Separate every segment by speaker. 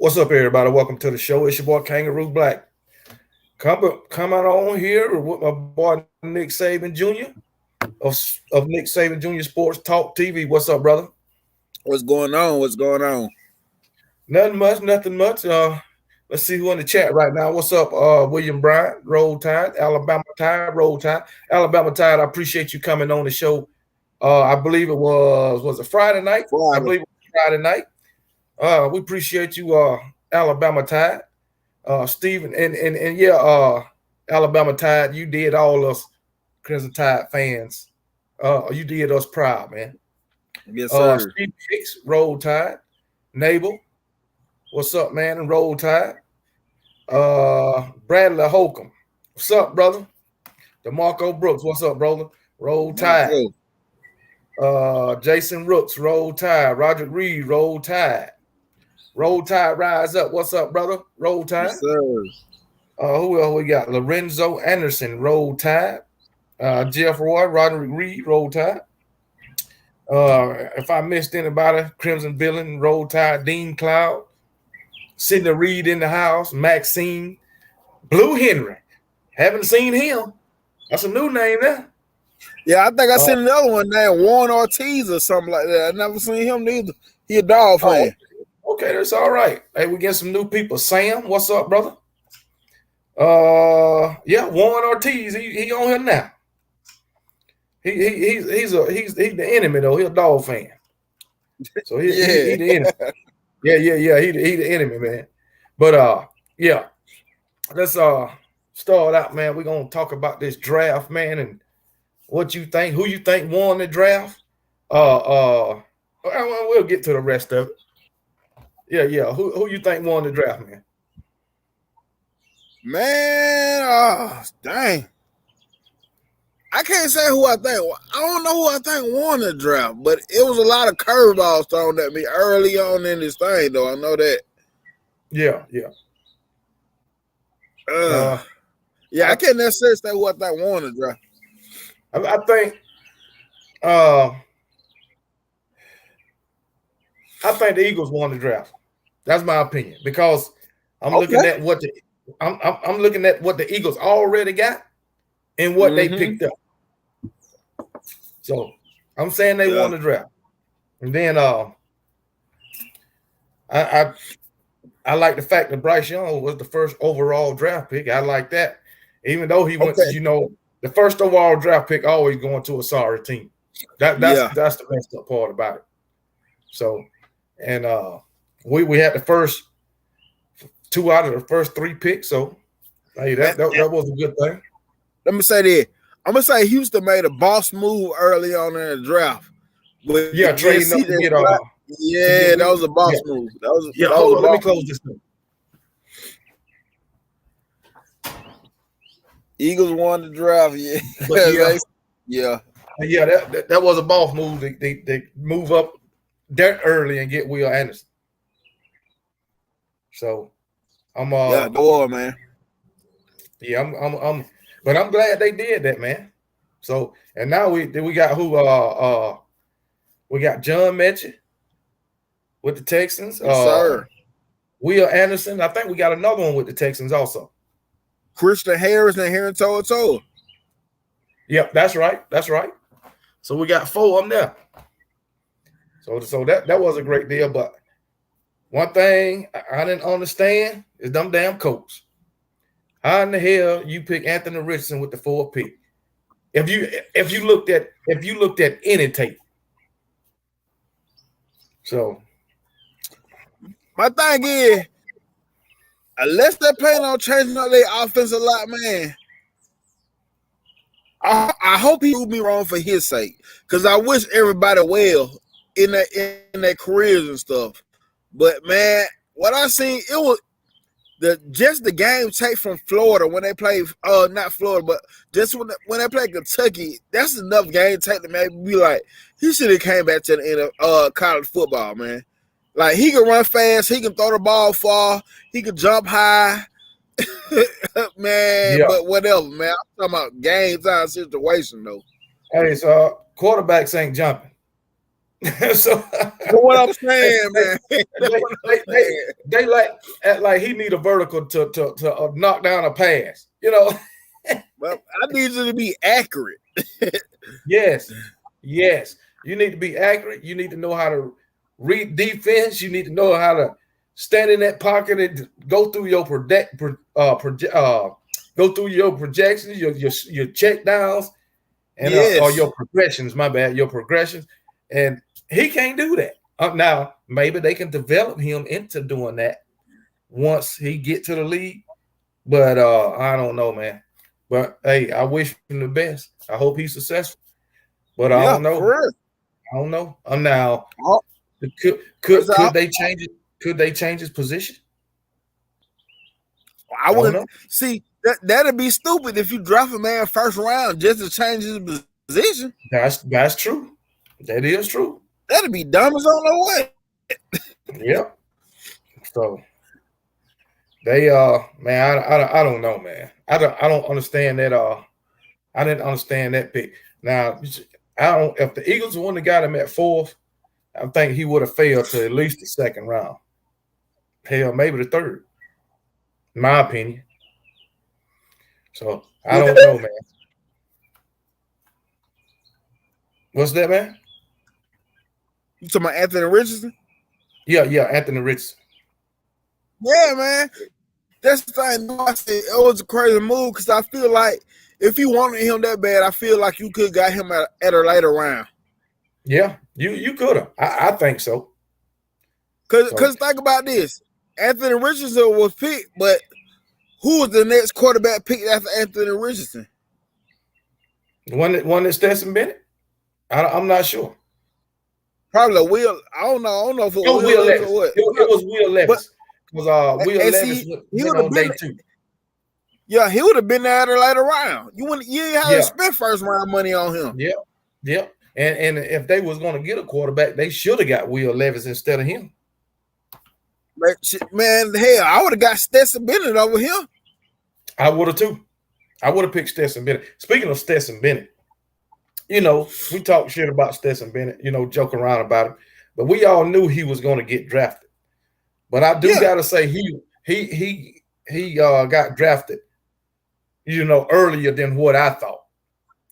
Speaker 1: What's up, everybody? Welcome to the show. It's your boy Kangaroo Black. Come on here with my boy Nick Saban Jr. of Nick Saban Jr. Sports Talk TV. What's up, brother?
Speaker 2: What's going on? What's going on?
Speaker 1: Nothing much. Let's see who in the chat right now. What's up, William Bryant? Roll Tide, Alabama Tide, Roll Tide, Alabama Tide. I appreciate you coming on the show. I believe it was it Friday night? I
Speaker 2: Friday.
Speaker 1: believe it was Friday night. We appreciate you, Alabama Tide. Stephen, and yeah, Alabama Tide, you did all us Crimson Tide fans. You did us proud, man.
Speaker 2: Yes, sir.
Speaker 1: Steve Hicks, Roll Tide. Nabel, what's up, man? And Roll Tide. Bradley Holcomb, what's up, brother? DeMarco Brooks, what's up, brother? Roll Tide. Jason Rooks, Roll Tide. Roderick Reed, Roll Tide. Roll Tide, rise up. What's up, brother? Roll Tide.
Speaker 2: Yes, sir.
Speaker 1: Who else we got? Lorenzo Anderson, Roll Tide. Jeff Roy, Roderick Reed, Roll Tide. If I missed anybody, Crimson Villain, Roll Tide, Dean Cloud, Sidney Reed in the house, Maxine, Blue Henry. Haven't seen him. That's a new name there.
Speaker 2: Yeah, I think I seen another one named Warren Ortiz or something like that. I never seen him neither. He a dog fan.
Speaker 1: Okay, that's all right. Hey, we get some new people. Sam, what's up, brother? Yeah, Warren Ortiz. He on here now. He's the enemy though. He's a dog fan. So he the enemy. Yeah. He the enemy, man. But yeah. Let's start out, man. We're gonna talk about this draft, man, and what you think, who you think won the draft. We'll get to the rest of it. Yeah. Who you think won the draft, man?
Speaker 2: Man, dang. I can't say who I think. I don't know who I think won the draft, but it was a lot of curveballs thrown at me early on in this thing, though. I know that.
Speaker 1: Yeah.
Speaker 2: I can't necessarily say who I think won the draft.
Speaker 1: I think the Eagles won the draft. That's my opinion because I'm looking at what I'm looking at what the Eagles already got and what they picked up. So I'm saying they won the draft. And then I like the fact that Bryce Young was the first overall draft pick. I like that. Even though he went to, the first overall draft pick always going to a sorry team. That's the messed up part about it. So, and we had the first 2 out of the first 3 picks. So, hey, that was a good thing.
Speaker 2: Let me say that. I'm gonna say Houston made a boss move early on in the draft.
Speaker 1: Trading up to get
Speaker 2: that was a boss move.
Speaker 1: Let me close this thing.
Speaker 2: Eagles won the draft,
Speaker 1: that was a boss move. They move up that early and get Will Anderson. So I'm
Speaker 2: go on, man.
Speaker 1: Yeah, but I'm glad they did that, man. So and now we got who we got John Mechie with the Texans.
Speaker 2: Yes, sir.
Speaker 1: Will Anderson. I think we got another one with the Texans also.
Speaker 2: Christian Harris and Heron Toa.
Speaker 1: Yep, that's right. So we got 4 of them there. So that was a great deal. But one thing I didn't understand is them damn Colts. How in the hell you pick Anthony Richardson with the 4th pick? If you looked at any tape. So
Speaker 2: my thing is, unless they're planning on changing up their offense a lot, man, I hope he proved me wrong for his sake. Because I wish everybody well in their careers and stuff. But man, what I seen, it was the game tape from Florida when they played not Florida, but just when they played Kentucky, that's enough game tape to make me be like, he should have came back to the end of college football, man. Like, he can run fast, he can throw the ball far, he can jump high. Man, but whatever, man. I'm talking about game time situation though.
Speaker 1: Hey, so quarterbacks ain't jumping. So
Speaker 2: what I'm saying, man.
Speaker 1: They like he need a vertical to knock down a pass.
Speaker 2: Well, I need you to be accurate.
Speaker 1: Yes. You need to be accurate. You need to know how to read defense. You need to know how to stand in that pocket and go through your go through your projections, your check downs, and or your progressions. My bad, your progressions, and he can't do that. Now maybe they can develop him into doing that once he get to the league, but I don't know, man. But hey, I wish him the best. I hope he's successful. But I don't know. I don't know. Now, could they change it? Could they change his position?
Speaker 2: I wouldn't see that'd be stupid if you draft a man first round just to change his position.
Speaker 1: That's true. That is true.
Speaker 2: That'd be dumb as all the way.
Speaker 1: Yep. So they man, I don't know, man. I don't understand that. I didn't understand that pick. Now I don't. If the Eagles wouldn't have got him at 4th, I think he would have failed to at least the 2nd round. Hell, maybe the 3rd. In my opinion. So I don't know, man. What's that, man?
Speaker 2: You talking about Anthony Richardson?
Speaker 1: Yeah, Anthony Richardson.
Speaker 2: Yeah, man. That's the thing. I said it was a crazy move because I feel like if you wanted him that bad, I feel like you could have got him at a later round.
Speaker 1: Yeah, you could have. I think so.
Speaker 2: Because think about this. Anthony Richardson was picked, but who was the next quarterback picked after Anthony Richardson?
Speaker 1: One that Stetson Bennett? I'm not sure.
Speaker 2: Probably Will. I don't know if it was
Speaker 1: Will Levis.
Speaker 2: Or what.
Speaker 1: It was Will Levis. Because Will Levis went on day 2.
Speaker 2: Yeah, he would have been there at a later round. You ain't have to spend first round money on him.
Speaker 1: Yeah. And if they was going to get a quarterback, they should have got Will Levis instead of him.
Speaker 2: Man, hell, I would have got Stetson Bennett over him.
Speaker 1: I would have too. I would have picked Stetson Bennett. Speaking of Stetson Bennett, we talk shit about Stetson Bennett, joke around about him, but we all knew he was going to get drafted. But I do got to say he got drafted, earlier than what I thought,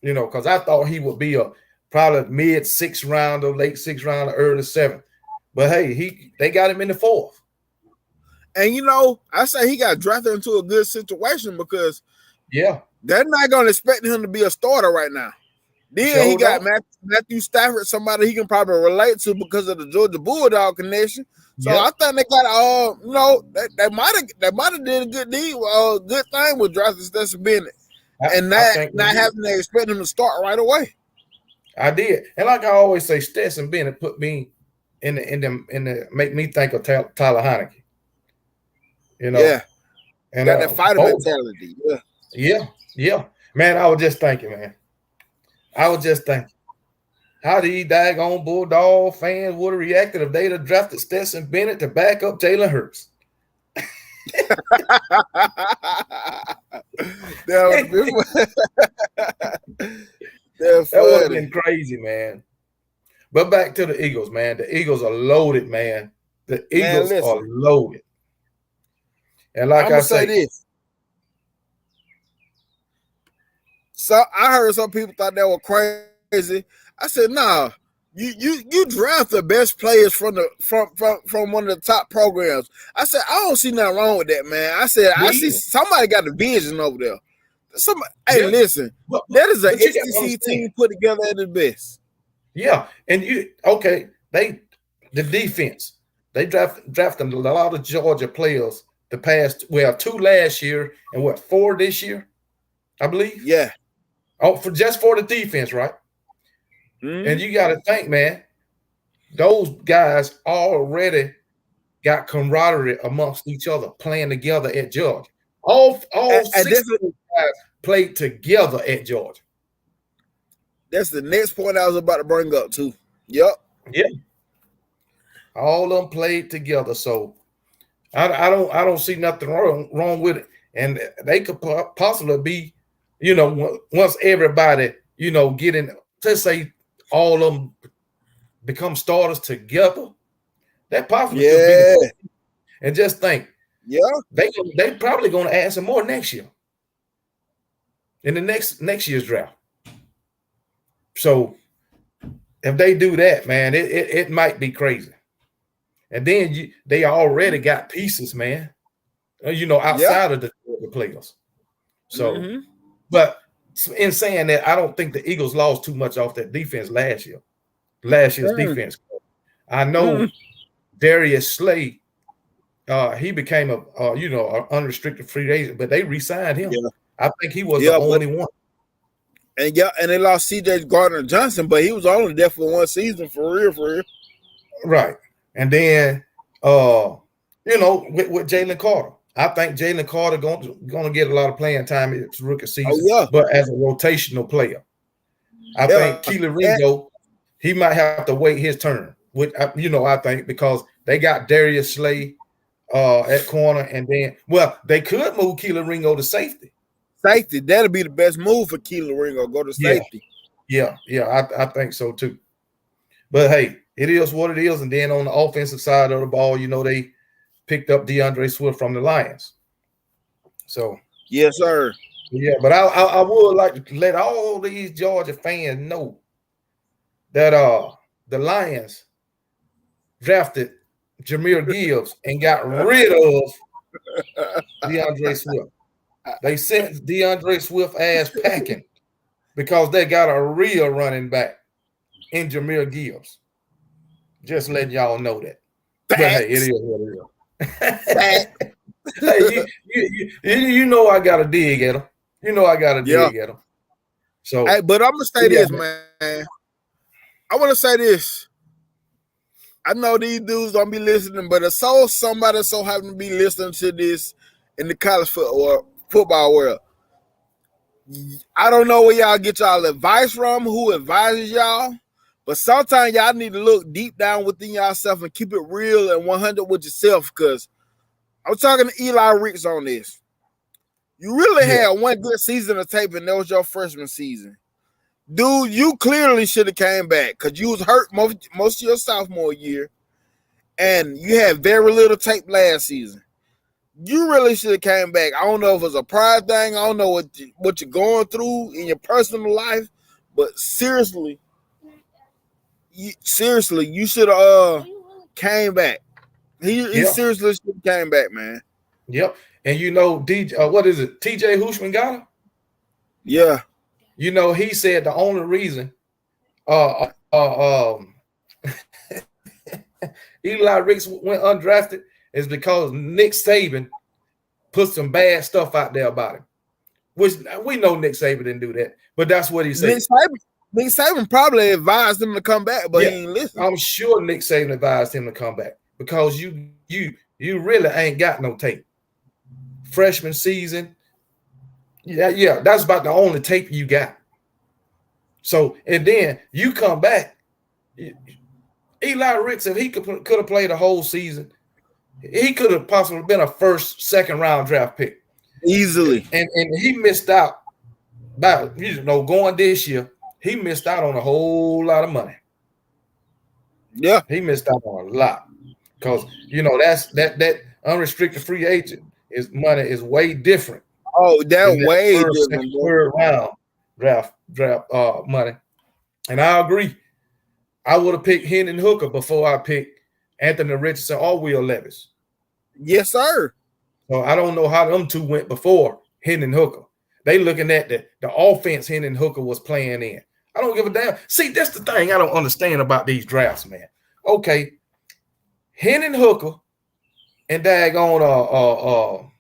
Speaker 1: because I thought he would be a probably mid 6th round or late 6th round or early 7th. But hey, they got him in the 4th.
Speaker 2: And I say he got drafted into a good situation because they're not going to expect him to be a starter right now. Then he got Matthew Stafford, somebody he can probably relate to because of the Georgia Bulldog connection. So I think they got they might have did a good thing with drafting Stetson Bennett and not having to expect him to start right away.
Speaker 1: I did, and like I always say, Stetson Bennett put me in the make me think of Tyler Heineke. And
Speaker 2: got that fighter mentality.
Speaker 1: Yeah. Man, I was just thinking, how these daggone Bulldog fans would have reacted if they'd have drafted Stetson Bennett to back up Jalen Hurts. That would have been crazy, man. But back to the Eagles, man. The Eagles are loaded, man. The Eagles are loaded. And like I say
Speaker 2: this. So I heard some people thought that was crazy. I said, nah, you draft the best players from one of the top programs. I said, I don't see nothing wrong with that, man. I said, I see somebody got a vision over there. Listen, that is an SEC team put together at the best.
Speaker 1: Yeah, and the defense. They drafted a lot of Georgia players the past 2 last year and 4 this year, I believe.
Speaker 2: Yeah.
Speaker 1: Oh, for the defense, right? Mm-hmm. And you got to think, man, those guys already got camaraderie amongst each other playing together at Georgia. All 6 guys played together at Georgia.
Speaker 2: That's the next point I was about to bring up too. Yep.
Speaker 1: Yeah. All of them played together, so I don't see nothing wrong with it, and they could possibly be, once everybody, get in. Let's say all of them become starters together, that possibly could be
Speaker 2: Yeah.
Speaker 1: the and just think,
Speaker 2: Yeah.
Speaker 1: they probably going to add some more next year in the next year's draft. So if they do that, man, it might be crazy. And then they already got pieces, man. Outside of the players. So, but in saying that, I don't think the Eagles lost too much off that defense last year. Last year's defense. I know Darius Slay, he became an unrestricted free agent, but they re-signed him. Yeah. I think he was the only one.
Speaker 2: And they lost C.J. Gardner-Johnson, but he was only there for one season, for real.
Speaker 1: Right. And then, with Jalen Carter, I think Jalen Carter going to get a lot of playing time in his rookie season, but as a rotational player. I think Keely Ringo, he might have to wait his turn. I think because they got Darius Slay at corner, and then, they could move Keely Ringo to safety.
Speaker 2: Safety, that'll be the best move for Keely Ringo. Go to safety.
Speaker 1: Yeah, I think so too. But hey, it is what it is. And then on the offensive side of the ball, they picked up DeAndre Swift from the Lions. So
Speaker 2: yes, sir.
Speaker 1: Yeah, but I would like to let all these Georgia fans know that the Lions drafted Jahmyr Gibbs and got rid of DeAndre Swift. They sent DeAndre Swift ass packing because they got a real running back in Jahmyr Gibbs. Just letting y'all know that. But hey, it is what it is. Hey, you know I got to dig at him. I got to dig at him. So,
Speaker 2: hey, but I'm going to say this, man. I want to say this. I know these dudes don't be listening, but if somebody so happen to be listening to this in the college football world, I don't know where y'all get y'all advice from, who advises y'all, but sometimes y'all need to look deep down within yourself and keep it real and 100 with yourself, because I'm talking to Eli Ricks on this. You really had one good season of tape, and that was your freshman season. Dude, you clearly should have came back because you was hurt most of your sophomore year, and you had very little tape last season. You really should have came back. I don't know if it's a pride thing. I don't know what you're going through in your personal life, but seriously, you should have came back. He seriously should have came back, man.
Speaker 1: Yep. And DJ, what is it? TJ Hushman got him?
Speaker 2: Yeah.
Speaker 1: He said the only reason Eli Ricks went undrafted is because Nick Saban put some bad stuff out there about him. Which we know Nick Saban didn't do that, but that's what he said.
Speaker 2: Nick Saban probably advised him to come back, but he didn't listen.
Speaker 1: I'm sure Nick Saban advised him to come back because you really ain't got no tape. Freshman season, that's about the only tape you got. So, and then you come back. Eli Ricks, if he could have played the whole season, he could have possibly been a first, second round draft pick.
Speaker 2: Easily.
Speaker 1: And he missed out by going this year. He missed out on a whole lot of money.
Speaker 2: Yeah.
Speaker 1: He missed out on a lot. Because that's that unrestricted free agent money is way different.
Speaker 2: Oh, that way different.
Speaker 1: Third round draft money. And I agree. I would have picked Hendon Hooker before I picked Anthony Richardson or Will Levis.
Speaker 2: Yes, sir.
Speaker 1: So I don't know how them two went before Hendon Hooker. They looking at the offense Hendon Hooker was playing in. I don't give a damn. See, that's the thing I don't understand about these drafts, man. Okay, Hendon Hooker and daggone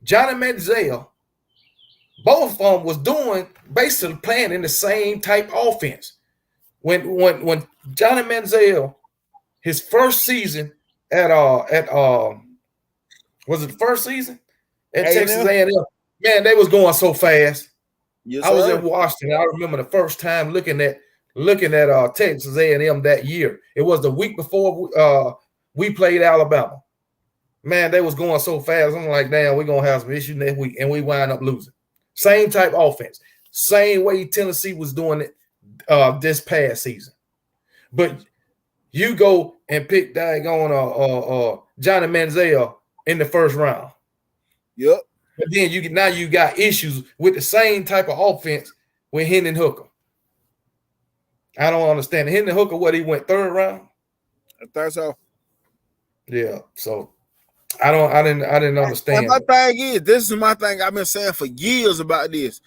Speaker 1: Johnny Manziel, both of them was doing basically playing in the same type offense. When Johnny Manziel, his first season at was it the first season at Texas A&M? Man, they was going so fast.
Speaker 2: Yes,
Speaker 1: I was in Washington. I remember the first time looking at Texas A&M that year. It was the week before we played Alabama. Man, they was going so fast. I'm like, damn, we're gonna have some issues next week, and we wind up losing. Same type offense, same way Tennessee was doing it this past season. But you go and pick daggone Johnny Manziel in the first round.
Speaker 2: Yep.
Speaker 1: But then you got issues with the same type of offense with Hendon Hooker. I don't understand. Hendon Hooker, what, he went third round?
Speaker 2: I think so.
Speaker 1: Yeah. So I didn't understand.
Speaker 2: And my thing is, this is my thing I've been saying for years about this.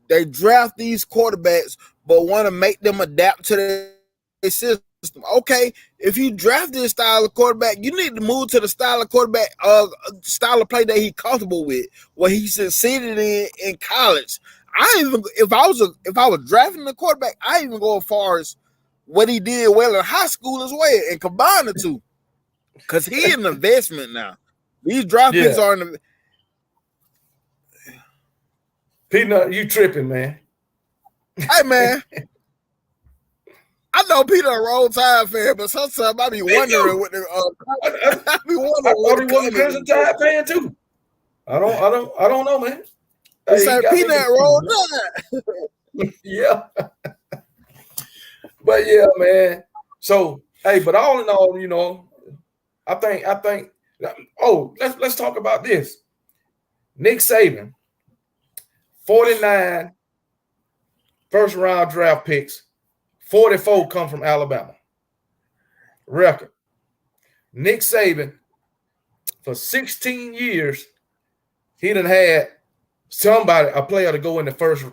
Speaker 2: They draft these quarterbacks, but want to make them adapt to their system. Okay, if you draft this style of quarterback, you need to move to the style of quarterback, style of play that he's comfortable with, what he succeeded in college. If I was drafting the quarterback, I even go as far as what he did well in high school as well, and combine the two, because he's an investment now. These draft picks are an.
Speaker 1: Peanut, you tripping, man.
Speaker 2: Hey, man. I know Peter a Roll Tide fan, but sometimes I be wondering what the
Speaker 1: I be wondering. I thought he was a Crimson Tide fan too. I don't know, man.
Speaker 2: It's like Peanut Roll Tide.
Speaker 1: Yeah. But yeah, man. So hey, but all in all, you know, I think let's talk about this. Nick Saban, 49 first round draft picks. 44 come from Alabama. Record. Nick Saban, for 16 years, he done had a player to go in the first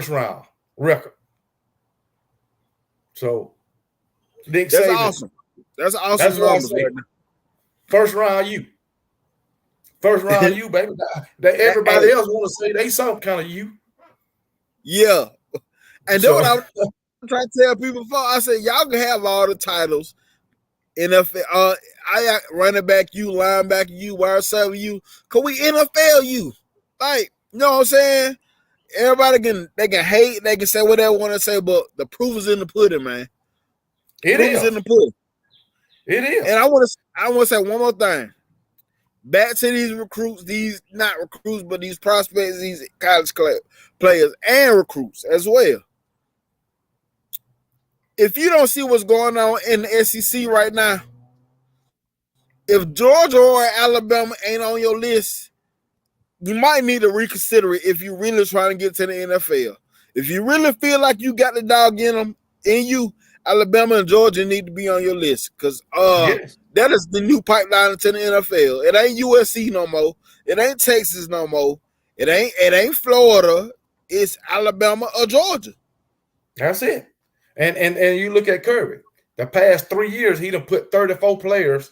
Speaker 1: round. Record. So, Nick
Speaker 2: That's
Speaker 1: Saban.
Speaker 2: Awesome. That's awesome numbers.
Speaker 1: First round you. First round you, baby. Everybody else want to say they some kind of you.
Speaker 2: Yeah. And then what I'm trying to tell people before, I said, y'all can have all the titles. NFL, I running back you, linebacker you, wide receiver you. Cause we NFL you. Like, you know what I'm saying? Everybody can hate, they can say whatever they want to say, but the proof is in the pudding, man.
Speaker 1: It is
Speaker 2: in the pudding.
Speaker 1: It is.
Speaker 2: And I want to say one more thing. Back to these recruits, these not recruits, but these prospects, these college players and recruits as well. If you don't see what's going on in the SEC right now, if Georgia or Alabama ain't on your list, you might need to reconsider it if you're really trying to get to the NFL. If you really feel like you got the dog in you, Alabama and Georgia need to be on your list, because that is the new pipeline to the NFL. It ain't USC no more. It ain't Texas no more. It ain't Florida. It's Alabama or Georgia.
Speaker 1: That's it. And you look at Kirby. The past 3 years, he done put 34 players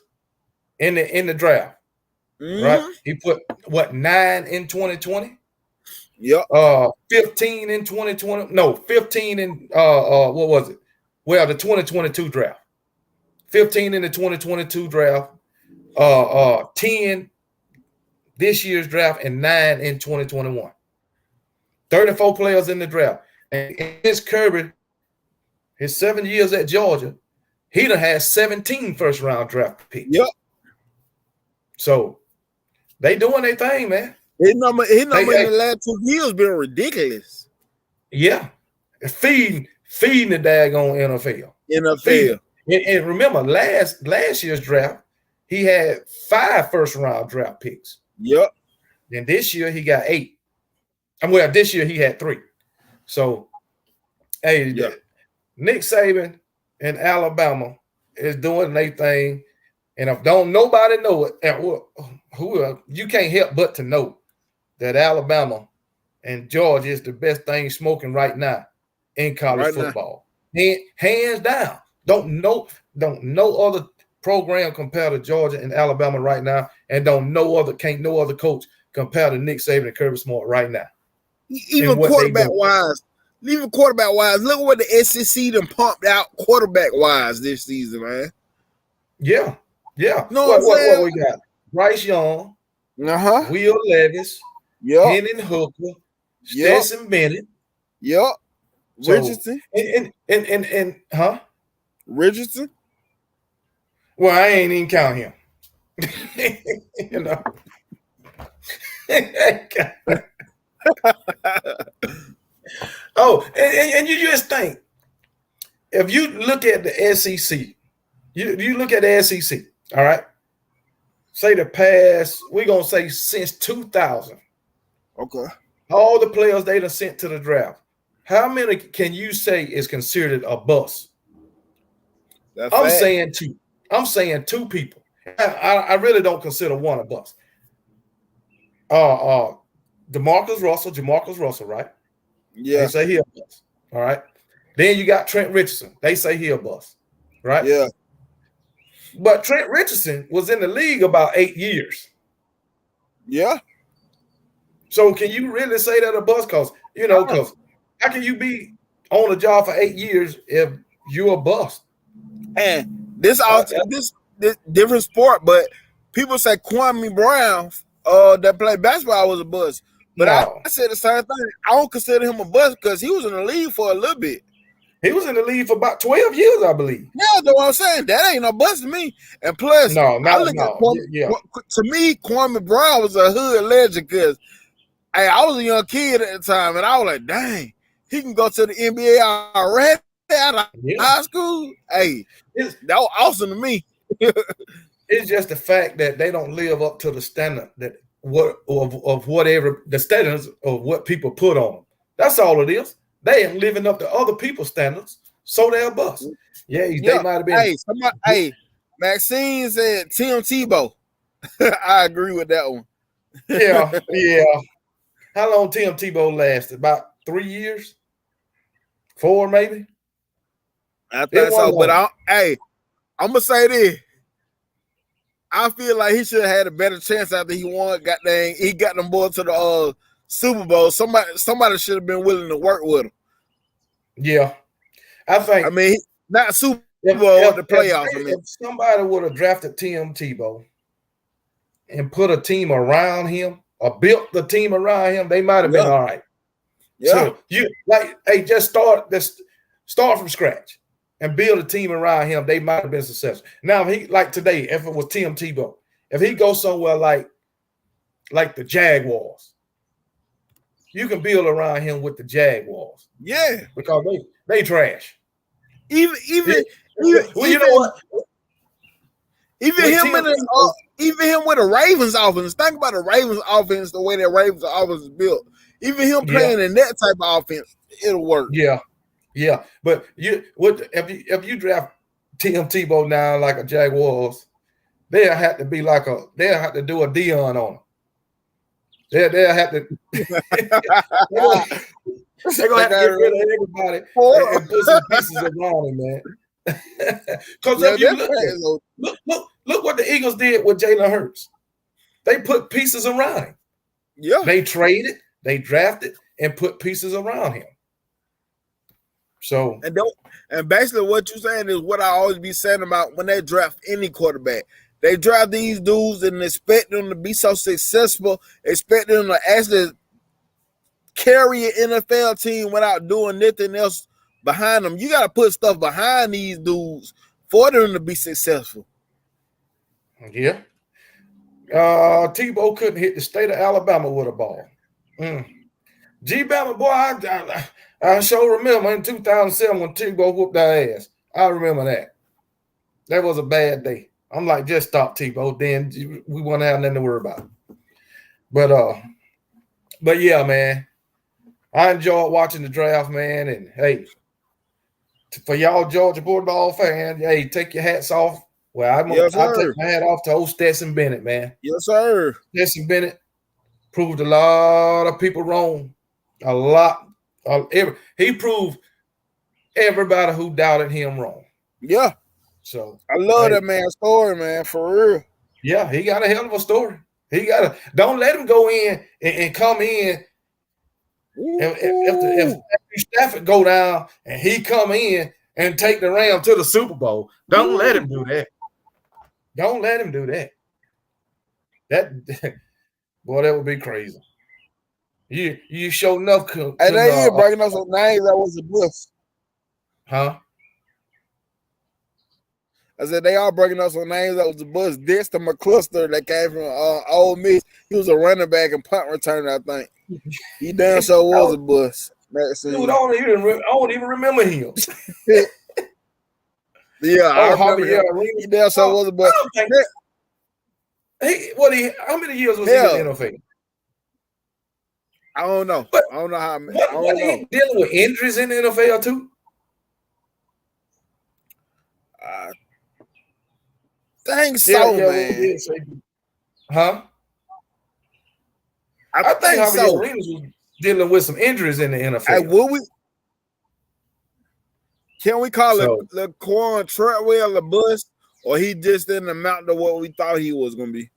Speaker 1: in the draft. Mm-hmm. Right? He put 9 in 2020?
Speaker 2: Yep.
Speaker 1: 15 in 2020. No, 15 in what was it? Well, the 2022 draft. 15 in the 2022 draft, 10 this year's draft, and 9 in 2021. 34 players in the draft. And his Kirby, his 7 years at Georgia, he done had 17 first-round draft picks.
Speaker 2: Yep.
Speaker 1: So they doing their thing, man.
Speaker 2: His number in the last 2 years been ridiculous.
Speaker 1: Yeah. Feeding the daggone
Speaker 2: NFL.
Speaker 1: And remember, last year's draft, he had 5 first-round draft picks.
Speaker 2: Yep.
Speaker 1: And this year he got 8. Well, this year he had 3. So, hey, Nick Saban and Alabama is doing their thing. And if don't nobody know it, you can't help but to know that Alabama and Georgia is the best thing smoking right now in college football. Hands down. Don't know other program compare to Georgia and Alabama right now, and no other coach compare to Nick Saban and Kirby Smart right now.
Speaker 2: Even quarterback wise, look at what the SEC done pumped out quarterback wise this season, man.
Speaker 1: Yeah.
Speaker 2: No,
Speaker 1: what we got? Bryce Young, Will Levis, Hendon Hooker, Stetson Bennett.
Speaker 2: Yep. Richardson.
Speaker 1: And
Speaker 2: Richardson.
Speaker 1: Well, I ain't even count him. You know. Oh, and you just think if you look at the SEC, you look at the SEC, all right? Say the past, we're going to say since 2000.
Speaker 2: Okay.
Speaker 1: All the players they done sent to the draft. How many can you say is considered a bust? I'm saying two. I'm saying two people. I really don't consider one a bust. Jamarcus Russell, right?
Speaker 2: Yeah.
Speaker 1: They say he a bust. All right. Then you got Trent Richardson. They say he a bust. Right?
Speaker 2: Yeah.
Speaker 1: But Trent Richardson was in the league about 8 years.
Speaker 2: Yeah.
Speaker 1: So can you really say that a bust? Because how can you be on a job for 8 years if you're a bust?
Speaker 2: And this different sport, but people say Kwame Brown, that played basketball, was a bust. But no. I said the same thing. I don't consider him a bust because he was in the league for a little bit.
Speaker 1: He was in the league for about 12 years, I believe.
Speaker 2: Yeah, that's what I'm saying. That ain't no bust to me. And plus, to me, Kwame Brown was a hood legend because I was a young kid at the time, and I was like, dang, he can go to the NBA already out of high school. Hey, that was awesome to me.
Speaker 1: It's just the fact that they don't live up to the standard of whatever the standards of what people put on them. That's all it is. They ain't living up to other people's standards, so they're a bust. Yeah, they might have been.
Speaker 2: Maxine said Tim Tebow. I agree with that one.
Speaker 1: Yeah. How long Tim Tebow lasted? About 3 years? 4 maybe?
Speaker 2: I think so. But I'm gonna say this. I feel like he should have had a better chance after he won. He got them boys to the Super Bowl. Somebody should have been willing to work with him.
Speaker 1: Yeah, I think.
Speaker 2: I mean, not Super Bowl, the playoffs.
Speaker 1: If somebody would have drafted Tim Tebow and put a team around him or built the team around him, they might have been all right.
Speaker 2: Yeah,
Speaker 1: so just start from scratch and build a team around him. They might have been successful. Now, if it was Tim Tebow, if he goes somewhere like the Jaguars, you can build around him with the Jaguars.
Speaker 2: Yeah,
Speaker 1: because they trash.
Speaker 2: Even him with the Ravens offense. Think about the Ravens offense, the way that Ravens offense is built. Even him playing in that type of offense, it'll work.
Speaker 1: Yeah. But if you draft Tim Tebow now like a Jaguars, they'll have to do a Dion on him. They'll have to. They're gonna have to get rid of everybody and put some pieces around him, man. Because if you look what the Eagles did with Jalen Hurts. They put pieces around him.
Speaker 2: Yeah.
Speaker 1: They traded, they drafted, and put pieces around him. So
Speaker 2: and basically what you're saying is what I always be saying about when they draft any quarterback. They draft these dudes and expect them to be so successful, expect them to actually carry an NFL team without doing nothing else behind them. You got to put stuff behind these dudes for them to be successful.
Speaker 1: Yeah. Tebow couldn't hit the state of Alabama with a ball. G-Bama, boy, I sure remember in 2007 when Tebow whooped our ass. I remember that. That was a bad day. I'm like, just stop Tebow. Then we won't have nothing to worry about. But yeah, man. I enjoyed watching the draft, man. And hey, for y'all Georgia Bulldog fans, hey, take your hats off. Well, I take my hat off to old Stetson Bennett, man.
Speaker 2: Yes, sir.
Speaker 1: Stetson Bennett proved a lot of people wrong. A lot. He proved everybody who doubted him wrong.
Speaker 2: Yeah.
Speaker 1: So
Speaker 2: I love that man's story, man, for real.
Speaker 1: Yeah, he got a hell of a story. Don't let him go in and come in. If Stafford go down and he come in and take the Rams to the Super Bowl, don't let him do that. Don't let him do that. Boy, that would be crazy. You show enough.
Speaker 2: And they ain't breaking up some names that was a bust.
Speaker 1: Huh?
Speaker 2: I said they are breaking up some names that was a bust. Dexter McCluster that came from Ole Miss. He was a running back and punt returner, I think. He damn sure was a bust.
Speaker 1: Dude, I don't even remember him.
Speaker 2: Yeah, I remember him.
Speaker 1: Arenas.
Speaker 2: He damn sure was a boy.
Speaker 1: How many years was he in the NFL?
Speaker 2: I don't know.
Speaker 1: But
Speaker 2: I don't know how. I
Speaker 1: don't know. He dealing with injuries in the NFL too?
Speaker 2: I think so, man.
Speaker 1: Huh? I think Javier Arenas was dealing with some injuries in the NFL.
Speaker 2: Can we call it Laquan Treadwell a bust, or he just didn't amount to what we thought he was going to be?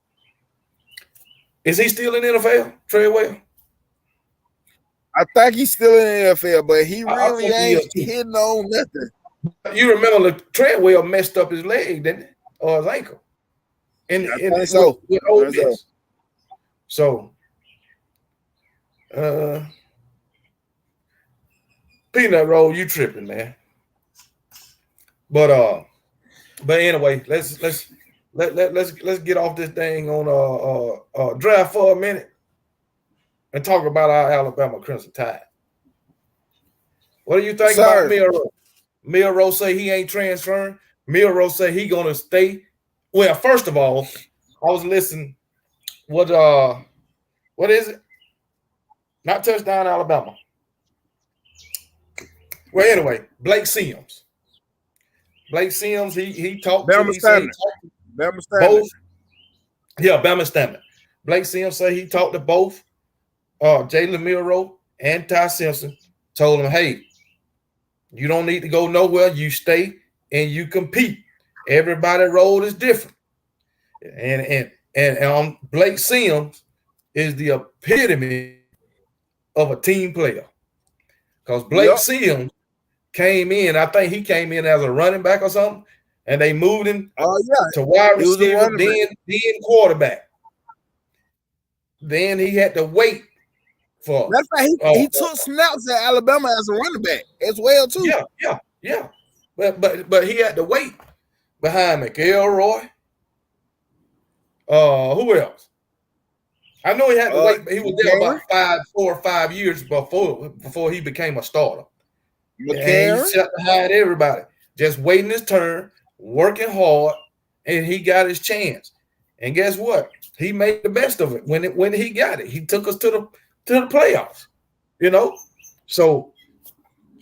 Speaker 1: Is he still in the NFL, Treadwell?
Speaker 2: I think he's still in the NFL, but he really ain't hitting on nothing.
Speaker 1: You remember Treadwell messed up his leg, didn't he? Or his ankle. With Ole Miss. So, Peanut Roll, you tripping, man. But anyway, let's get off this thing on draft for a minute and talk about our Alabama Crimson Tide. What do you think about Milroe? Milroe say he ain't transferring. Milroe say he gonna stay. Well, first of all, I was listening. What is it? Not Touchdown Alabama. Well, anyway, Blake Sims. He talked to both. Yeah, Bama Stammet. Blake Sims say he talked to both Jalen Milroe and Ty Simpson. Told him, hey, you don't need to go nowhere. You stay and you compete. Everybody role is different. And Blake Sims is the epitome of a team player. Because Blake Sims came in, I think he came in as a running back or something, and they moved him to wide receiver, then quarterback. Then he had to wait for.
Speaker 2: That's why he took snaps at Alabama as a running back as well too.
Speaker 1: Yeah. But he had to wait behind McElroy. Who else? I know he had to wait. He was there about 4 or 5 years before he became a starter. And he sat behind everybody, just waiting his turn, working hard, and he got his chance. And guess what? He made the best of it when he got it. He took us to the playoffs, So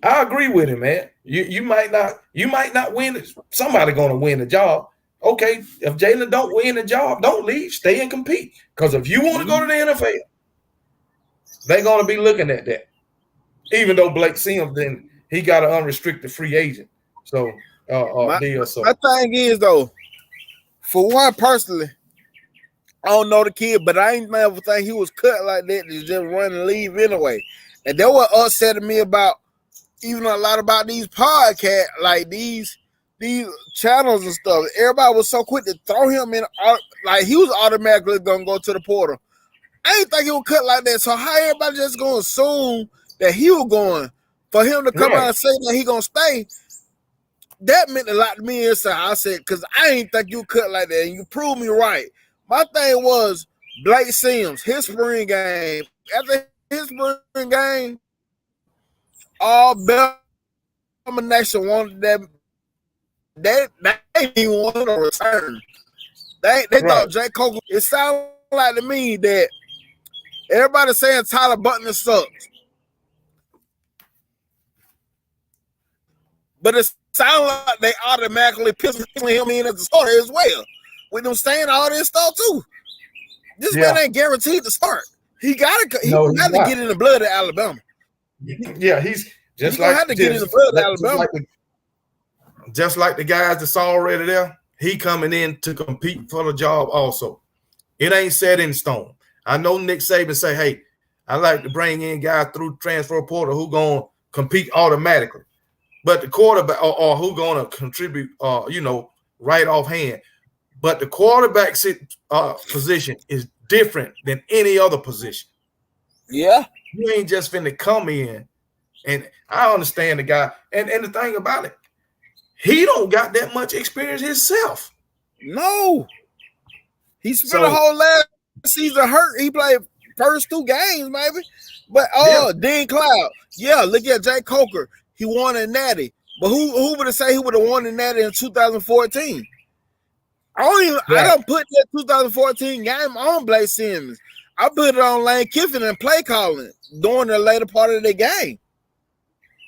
Speaker 1: I agree with him, man. You might not win it. Somebody gonna win the job. Okay, if Jalen don't win the job, don't leave. Stay and compete. Because if you want to go to the NFL, they're gonna be looking at that. Even though Blake Sims, then he got an unrestricted free agent. So
Speaker 2: my thing is though, for one personally, I don't know the kid, but I ain't never think he was cut like that to just run and leave anyway. And that what upset me about even a lot about these podcasts, like these channels and stuff. Everybody was so quick to throw him in, like he was automatically gonna go to the portal. I ain't think he was cut like that. So how everybody just gonna assume that he was going for him to come out and say that he gonna stay? That meant a lot to me inside. I said, because I ain't think you cut like that, and you proved me right. My thing was Blake Sims, his spring game. After his spring game, all Bama Nation wanted that. They didn't want to return. They thought Jay Coker. It sounded like to me that everybody saying Tyler Butler sucks, but it sounded like they automatically pissed him in as a starter as well. With them saying all this stuff too. This man ain't guaranteed to start. He got to get in the blood of Alabama.
Speaker 1: Yeah, he's just
Speaker 2: he have to get in the blood of Alabama.
Speaker 1: Just like the guys that's already there, he coming in to compete for the job also. It ain't set in stone. I know Nick Saban say, hey, I like to bring in guys through transfer portal who going to compete automatically. But the quarterback or who going to contribute, right off hand. But the quarterback position is different than any other position.
Speaker 2: Yeah.
Speaker 1: You ain't just finna come in. And I understand the guy. And the thing about it, he don't got that much experience himself.
Speaker 2: No. He spent the whole last season hurt. He played first 2 games, maybe. But Dean Cloud. Yeah, look at Jay Coker. He won a natty. But who would have say he would have won in that in 2014? I don't put that 2014 game on Blake Simmons. I put it on Lane Kiffin and play calling during the later part of the game.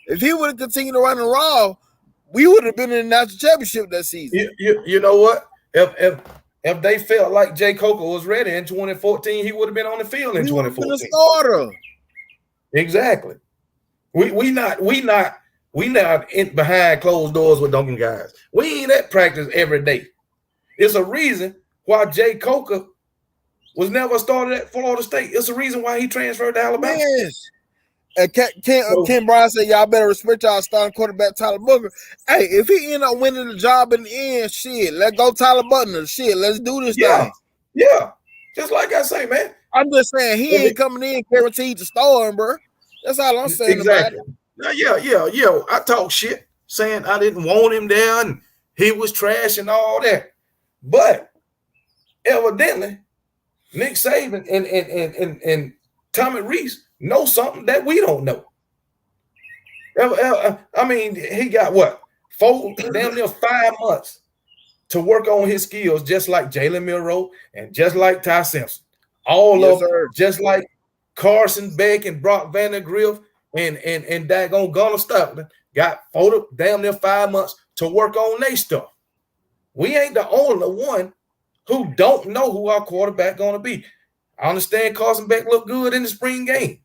Speaker 2: If he would have continued to run the Raw, we would have been in the national championship that season.
Speaker 1: You know what? If they felt like Jay Coker was ready in 2014, he would have been on the field in 2014.
Speaker 2: Been a starter.
Speaker 1: Exactly. We not in behind closed doors with dunking guys. We ain't at practice every day. It's a reason why Jay Coker was never started at Florida State. It's a reason why he transferred to Alabama.
Speaker 2: Yes. And Ken Bryan said, y'all better respect y'all starting quarterback Tyler Booker. Hey, if he end up winning the job in the end, shit, let's go Tyler Butler. Shit, let's do this thing.
Speaker 1: Yeah. Just like I say, man.
Speaker 2: I'm just saying he ain't coming in guaranteed to start, bro. That's all I'm saying
Speaker 1: exactly.
Speaker 2: about it.
Speaker 1: Yeah. I talk shit saying I didn't want him there and he was trash and all that. But evidently, Nick Saban and Tommy Rees know something that we don't know. I mean, he got what? Damn near 5 months to work on his skills, just like Jalen Milroe and just like Ty Simpson. All of them, just like Carson Beck and Brock Vandegrift and daggone Gunnar Stockton got damn near 5 months to work on their stuff. We ain't the only one who don't know who our quarterback going to be. I understand Carson Beck looked good in the spring game,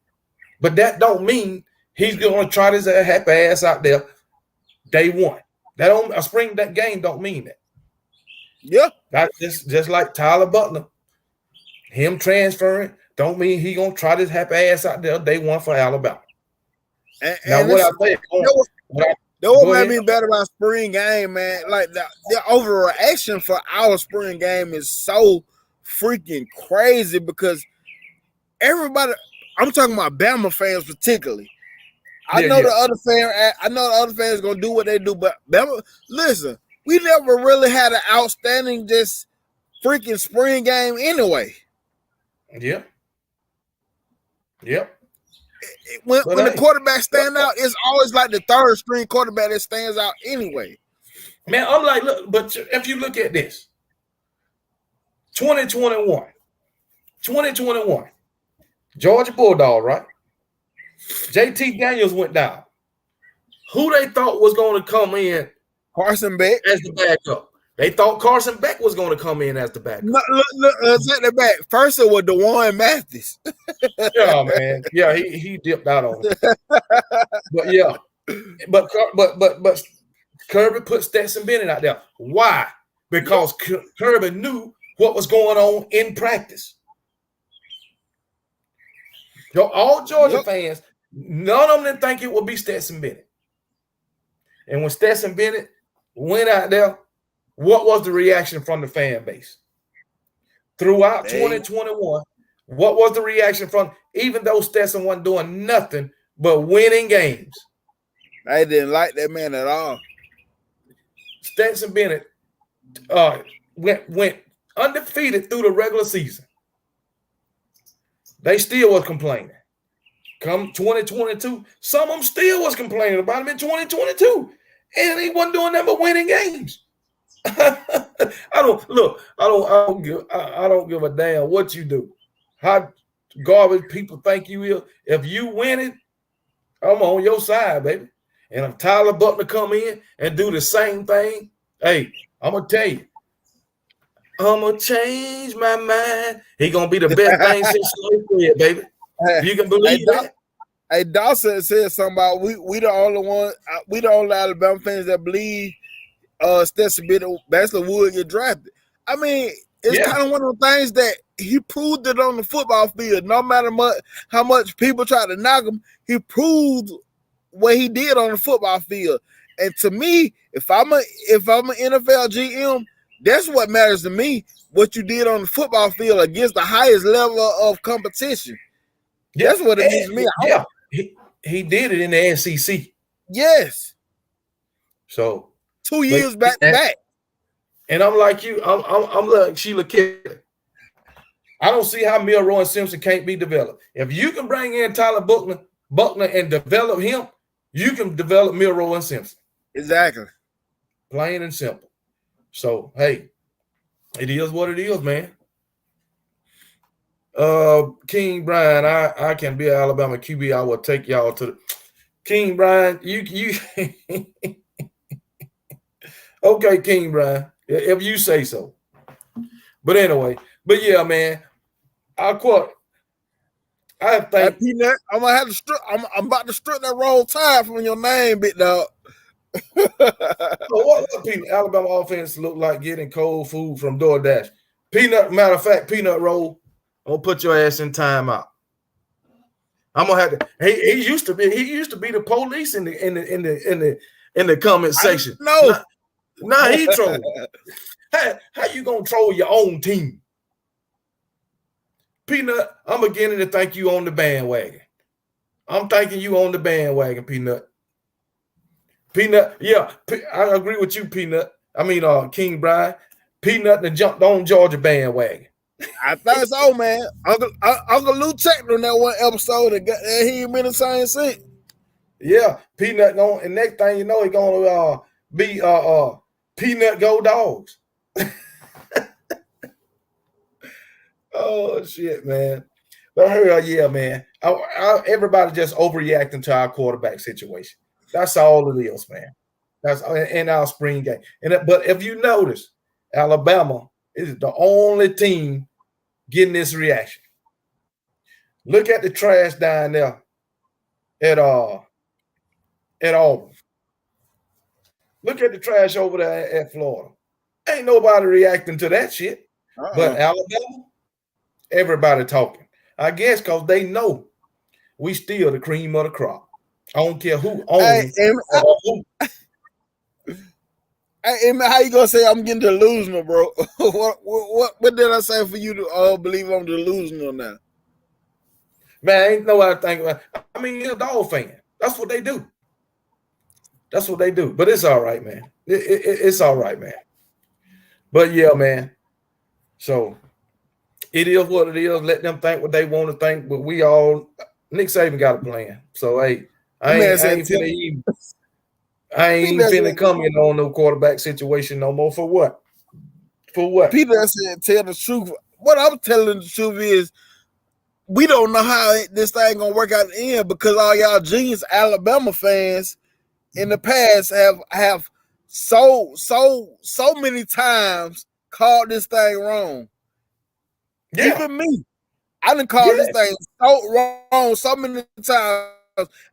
Speaker 1: but that don't mean he's going to try his happy ass out there day one. A spring game don't mean that.
Speaker 2: Yeah.
Speaker 1: That's just like Tyler Butler. Him transferring don't mean he going to try his happy ass out there day one for Alabama.
Speaker 2: Now, what I say, what made me better about spring game, man, like the overreaction for our spring game is so freaking crazy because everybody, I'm talking about Bama fans particularly. I know the other fans gonna do what they do, but Bama, listen, we never really had an outstanding just freaking spring game anyway.
Speaker 1: Yep.
Speaker 2: When the quarterback stand out, it's always like the third string quarterback that stands out anyway.
Speaker 1: Man, I'm like, look, but if you look at this, 2021, Georgia Bulldog, right? JT Daniels went down. Who they thought was going to come in?
Speaker 2: Carson Beck
Speaker 1: as the backup. They thought Carson Beck was going to come in as the backup.
Speaker 2: Look, take that back. First it was DeJuan Mathis.
Speaker 1: Yeah, man. Yeah, he dipped out on it. But yeah, but Kirby put Stetson Bennett out there. Why? Because Kirby knew what was going on in practice. So all Georgia fans, none of them didn't think it would be Stetson Bennett. And when Stetson Bennett went out there, what was the reaction from the fan base? Throughout 2021, what was the reaction from, even though Stetson wasn't doing nothing but winning games?
Speaker 2: They didn't like that man at all.
Speaker 1: Stetson Bennett went undefeated through the regular season. They still was complaining. Come 2022, some of them still was complaining about him in 2022. And he wasn't doing nothing but winning games. I don't give a damn what you do. How garbage people think you is. If you winning, I'm on your side, baby. And if Tyler Butler come in and do the same thing, hey, I'm gonna tell you, I'm gonna change my mind. He gonna be the best thing since sliced bread, baby. You can believe that.
Speaker 2: Hey, Dawson said something about we the only Alabama fans that believe Stetson Bennett basically would get drafted. I mean, it's kind of one of the things that he proved it on the football field. No matter how much people try to knock him, he proved what he did on the football field. And to me, if I'm an NFL GM, that's what matters to me. What you did on the football field against the highest level of competition. That's what it means to me.
Speaker 1: Yeah, he did it in the SEC.
Speaker 2: Yes.
Speaker 1: So
Speaker 2: 2 years back to back.
Speaker 1: And I'm like you. I'm like Sheila Kelly. I don't see how Milroe and Simpson can't be developed. If you can bring in Tyler Buckner and develop him, you can develop Milroe and Simpson.
Speaker 2: Exactly.
Speaker 1: Plain and simple. So, hey, it is what it is, man. King Brian, I can be an Alabama QB. I will take y'all to the King Brian. You okay, King Brian, if you say so. But anyway, but yeah, man, I think
Speaker 2: Hey, Peanut, I'm gonna have to strip. I'm about to strip that Roll Tide from your name, big dog.
Speaker 1: so what Alabama offense look like getting cold food from DoorDash? Matter of fact, Peanut Roll, I'm gonna put your ass in timeout. I'm gonna have to. He used to be the police in the comment section.
Speaker 2: No,
Speaker 1: nah, he trolled. How you gonna troll your own team? Peanut, I'm beginning to think you on the bandwagon. I'm thinking you on the bandwagon, Peanut. Peanut, yeah, I agree with you, Peanut. I mean, King Brian. Peanut and jumped on Georgia bandwagon.
Speaker 2: I think so, man. Uncle Lou checked on that one episode and he ain't been the same since.
Speaker 1: Yeah, Peanut going, and next thing you know, he gonna be Peanut Go Dogs. Oh shit, man! But yeah, man. Everybody just overreacting to our quarterback situation. That's all it is, man. That's in our spring game. But if you notice, Alabama is the only team getting this reaction. Look at the trash down there at Auburn. Look at the trash over there at Florida. Ain't nobody reacting to that shit. But Alabama, everybody talking. I guess because they know we still the cream of the crop. I don't care who owns who.
Speaker 2: Hey, how you gonna say I'm getting delusional, bro? What did I say for you to believe I'm delusional now?
Speaker 1: Man, ain't nobody thinking about. I mean, you're a dog fan. That's what they do. That's what they do. But it's all right, man. It's all right, man. But yeah, man. So it is what it is. Let them think what they want to think. But we all, Nick Saban got a plan. So hey, I ain't finna comment on no quarterback situation no more. For what? For what?
Speaker 2: Peter said, tell the truth. What I'm telling the truth is, we don't know how this thing gonna work out in the end because all y'all genius Alabama fans in the past have so many times called this thing wrong. Yeah. Even me, I done called this thing so wrong so many times,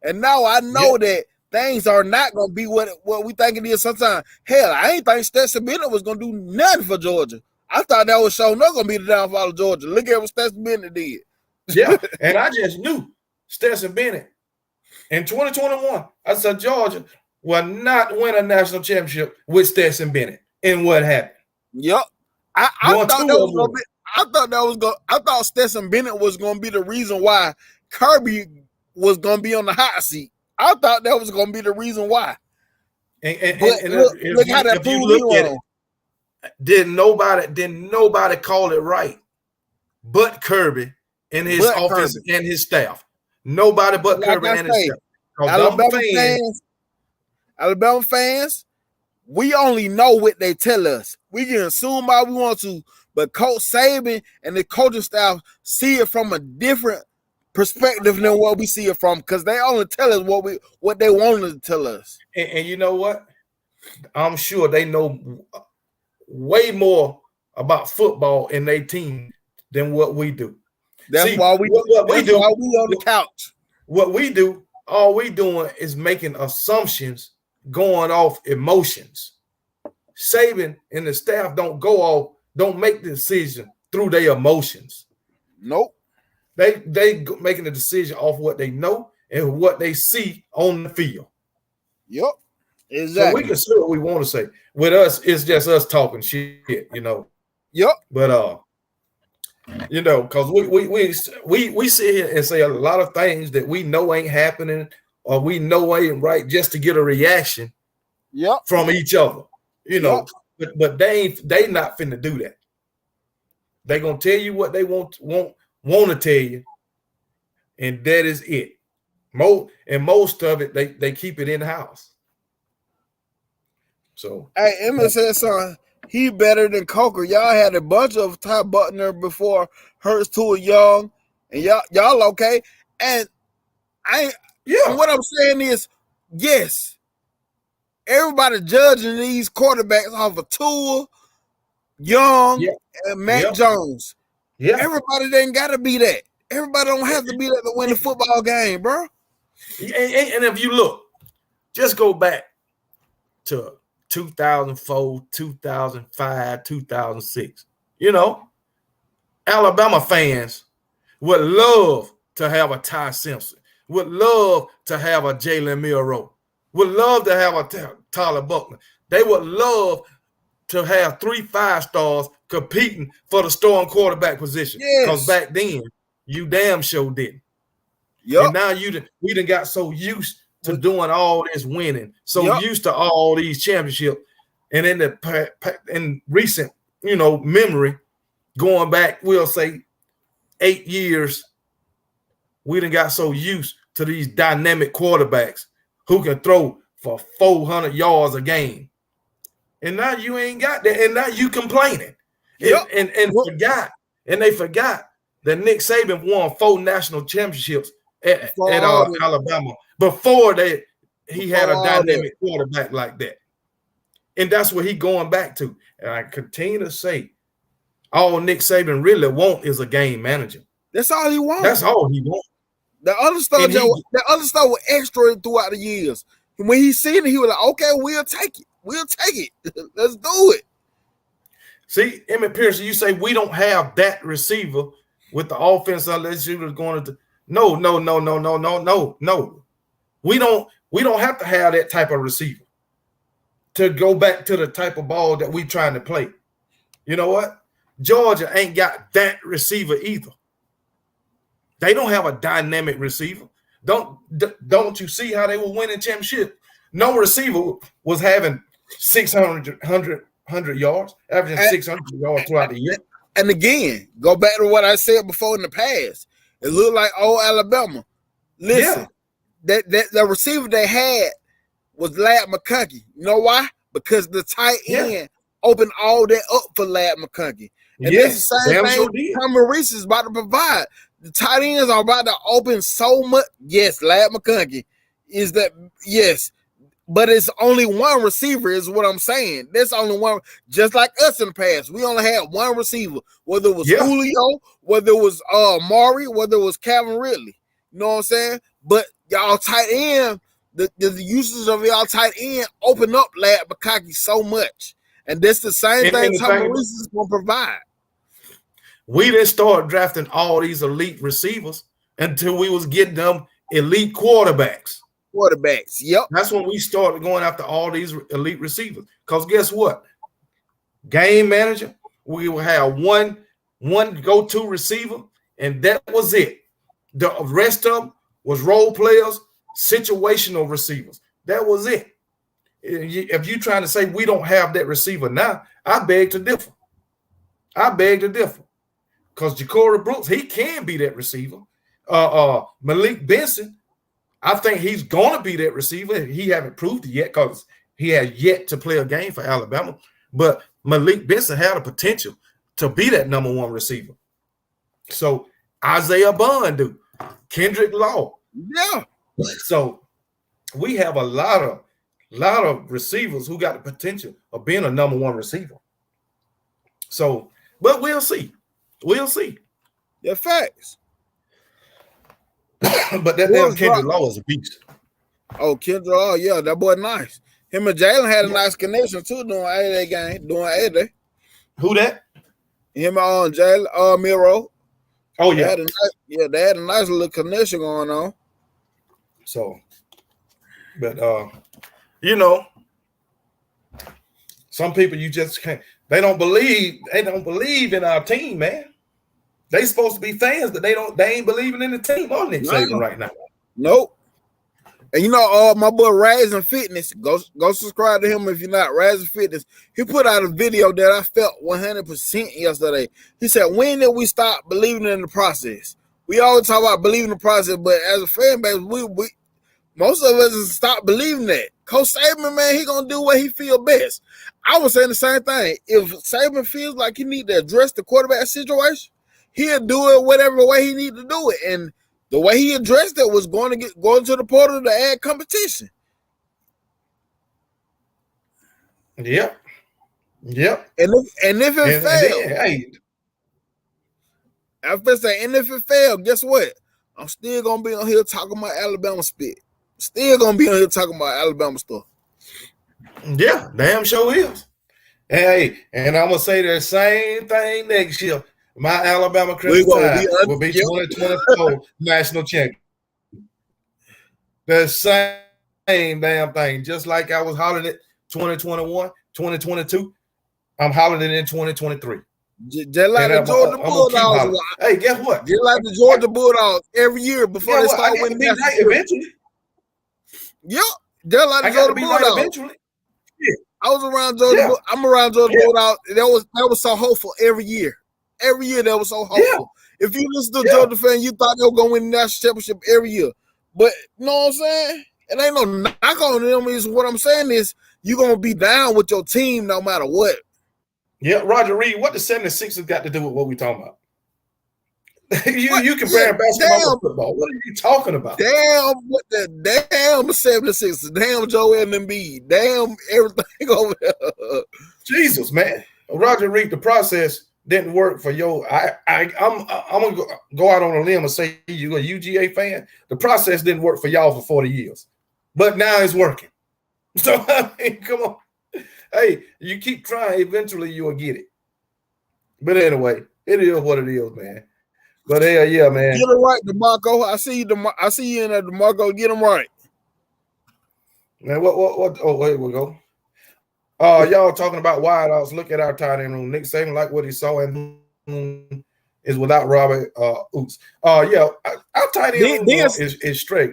Speaker 2: and now I know that things are not gonna be what we think it is. Sometimes, hell, I ain't think Stetson Bennett was gonna do nothing for Georgia. I thought that was sure not gonna be the downfall of Georgia. Look at what Stetson Bennett did.
Speaker 1: Yeah, and I just knew Stetson Bennett in 2021. I said Georgia will not win a national championship with Stetson Bennett. And what happened?
Speaker 2: Yep. I thought Stetson Bennett was gonna be the reason why Kirby was gonna be on the hot seat. I thought that was gonna be the reason why.
Speaker 1: And look how that proved me wrong. Didn't nobody call it right but Kirby and his office and his staff. Nobody but Kirby and his staff.
Speaker 2: Alabama fans, we only know what they tell us. We can assume all we want to, but Coach Saban and the coaching staff see it from a different perspective than what we see it from, because they only tell us what they wanted to tell us.
Speaker 1: And you know what? I'm sure they know way more about football in their team than what we do.
Speaker 2: That's why we on the couch.
Speaker 1: What we do, all we doing is making assumptions going off emotions. Saban and the staff don't make the decision through their emotions.
Speaker 2: Nope.
Speaker 1: They making a decision off what they know and what they see on the field.
Speaker 2: Yep. Exactly.
Speaker 1: So we can say what we want to say. With us, it's just us talking shit, you know.
Speaker 2: Yep.
Speaker 1: But you know, because we sit here and say a lot of things that we know ain't happening or we know ain't right just to get a reaction from each other. You know, but they not finna do that. They gonna tell you what they want to tell you, and that is it. Most of it they keep it in house. So,
Speaker 2: hey, Emmett said something. He better than Coker. Y'all had a bunch of Ty Butner before Hurts, Tua, Young, and y'all okay. And and what I'm saying is, yes, everybody judging these quarterbacks off of Tua, Young, and Mac Jones.
Speaker 1: Yeah.
Speaker 2: Everybody ain't got to be that. Everybody don't have to be that to win the football game, bro.
Speaker 1: And if you look, just go back to 2004, 2005, 2006. You know, Alabama fans would love to have a Ty Simpson, would love to have a Jalen Milroe, would love to have a Tyler Buckner. They would love to have 3 5-stars competing for the starting quarterback position. Because back then, you damn sure didn't. Yep. And now we done got so used to doing all this winning, so used to all these championships. And in recent, memory, going back, we'll say 8 years, we done got so used to these dynamic quarterbacks who can throw for 400 yards a game. And now you ain't got that, and now you complaining. And they forgot that Nick Saban won 4 national championships at Alabama before he had a dynamic quarterback like that. And that's what he going back to. And I continue to say, all Nick Saban really want is a game manager.
Speaker 2: That's all he wants.
Speaker 1: That's all he wants.
Speaker 2: The other stuff was extra throughout the years. When he seen it, he was like, okay, we'll take it. We'll take it. Let's do it. See,
Speaker 1: Emmett Pearson, you say we don't have that receiver with the offense unless you was going to No. We don't have to have that type of receiver to go back to the type of ball that we trying to play. You know what? Georgia ain't got that receiver either. They don't have a dynamic receiver. Don't you see how they were winning championship? No receiver was having 600 yards, averaging 600 yards throughout the year.
Speaker 2: And again, go back to what I said before in the past. It looked like old Alabama. Listen, the receiver they had was Ladd McConkey. You know why? Because the tight end opened all that up for Ladd McConkey. And this is the same thing Tommy Reese is about to provide. The tight ends are about to open so much. Yes, Ladd McConkey is that. Yes, but it's only one receiver is what I'm saying. There's only one. Just like us in the past, we only had one receiver. Whether it was Julio, whether it was Maury, whether it was Calvin Ridley. You know what I'm saying? But y'all tight end, the uses of y'all tight end open up Ladd McConkey so much. And that's the same thing Tommy Reese is going to provide.
Speaker 1: We didn't start drafting all these elite receivers until we was getting them elite quarterbacks.
Speaker 2: Yep.
Speaker 1: That's when we started going after all these elite receivers. Because guess what? Game manager, we will have one go-to receiver, and that was it. The rest of them was role players, situational receivers. That was it. If you're trying to say we don't have that receiver now, I beg to differ. Because Ja'Cory Brooks, he can be that receiver. Malik Benson, I think he's going to be that receiver. He haven't proved it yet because he has yet to play a game for Alabama. But Malik Benson had a potential to be that number 1 receiver. So Isaiah Bond, dude, Kendrick Law.
Speaker 2: Yeah.
Speaker 1: So we have a lot of receivers who got the potential of being a number 1 receiver. So, but we'll see.
Speaker 2: They're facts.
Speaker 1: But that damn Kendrick Law is a beast.
Speaker 2: Oh, Kendrick Law, yeah, that boy nice. Him and Jalen had a nice connection too during A-Day game, during A-Day.
Speaker 1: Who that?
Speaker 2: Him and Jalen, Miro.
Speaker 1: Oh, yeah.
Speaker 2: They had a nice little connection going on.
Speaker 1: So, but, some people you just can't. They don't believe in our team, man. They supposed to be fans, but they ain't believing in the team on Nick Saban right now.
Speaker 2: Nope. And my boy Raz and Fitness, go subscribe to him if you're not. Raz and Fitness, he put out a video that I felt 100% yesterday. He said, when did we stop believing in the process? We always talk about believing in the process, but as a fan base, Most of us stop believing that. Coach Saban, man, he gonna do what he feel best. I was saying the same thing. If Saban feels like he need to address the quarterback situation, he'll do it whatever way he need to do it. And the way he addressed it was going to the portal to add competition.
Speaker 1: Yep. Yep.
Speaker 2: And if it failed, and if it failed, guess what? I'm still gonna be on here talking about Alabama spit. Still gonna be on here talking about Alabama stuff.
Speaker 1: Yeah, damn sure is. Hey, and I'm gonna say the same thing next year. My Alabama Crimson Tide will be 2024 national champion. The same damn thing. Just like I was hollering it 2021, 2022, I'm hollering it in 2023.
Speaker 2: Just like the Georgia Bulldogs.
Speaker 1: Hey, guess what?
Speaker 2: Just like the Georgia Bulldogs every year before they start winning.
Speaker 1: Right eventually.
Speaker 2: Yep. Just like the Georgia Bulldogs.
Speaker 1: Right eventually. Yeah.
Speaker 2: I was around Georgia. Yeah. I'm around Georgia Bulldogs. That was so hopeful every year. Every year that was so hopeful. Yeah. If you listen to Georgia fan, you thought they were going to win the national championship every year. But you know what I'm saying? It ain't no knock on them. Is what I'm saying is you're going to be down with your team no matter what.
Speaker 1: Yeah, Roger Reed, what the 76ers got to do with what we talking about? you comparing basketball to football. What are you talking about?
Speaker 2: Damn, what the damn 76ers, damn Joel Embiid, damn everything over there.
Speaker 1: Jesus, man. Roger Reed, the process didn't work for your. I'm gonna go out on a limb and say you're a UGA fan. The process didn't work for y'all for 40 years, but now it's working. So I mean, come on. Hey, you keep trying, eventually you'll get it. But anyway, it is what it is, man. But hell yeah, man.
Speaker 2: Get it right, DeMarco. I see you in there, DeMarco. Get them right.
Speaker 1: Man, what? Oh, here we go. Y'all talking about wideouts. Look at our tight end room. Nick Saban like what he saw and is without Robert Oots. Yeah, our tight end room is straight.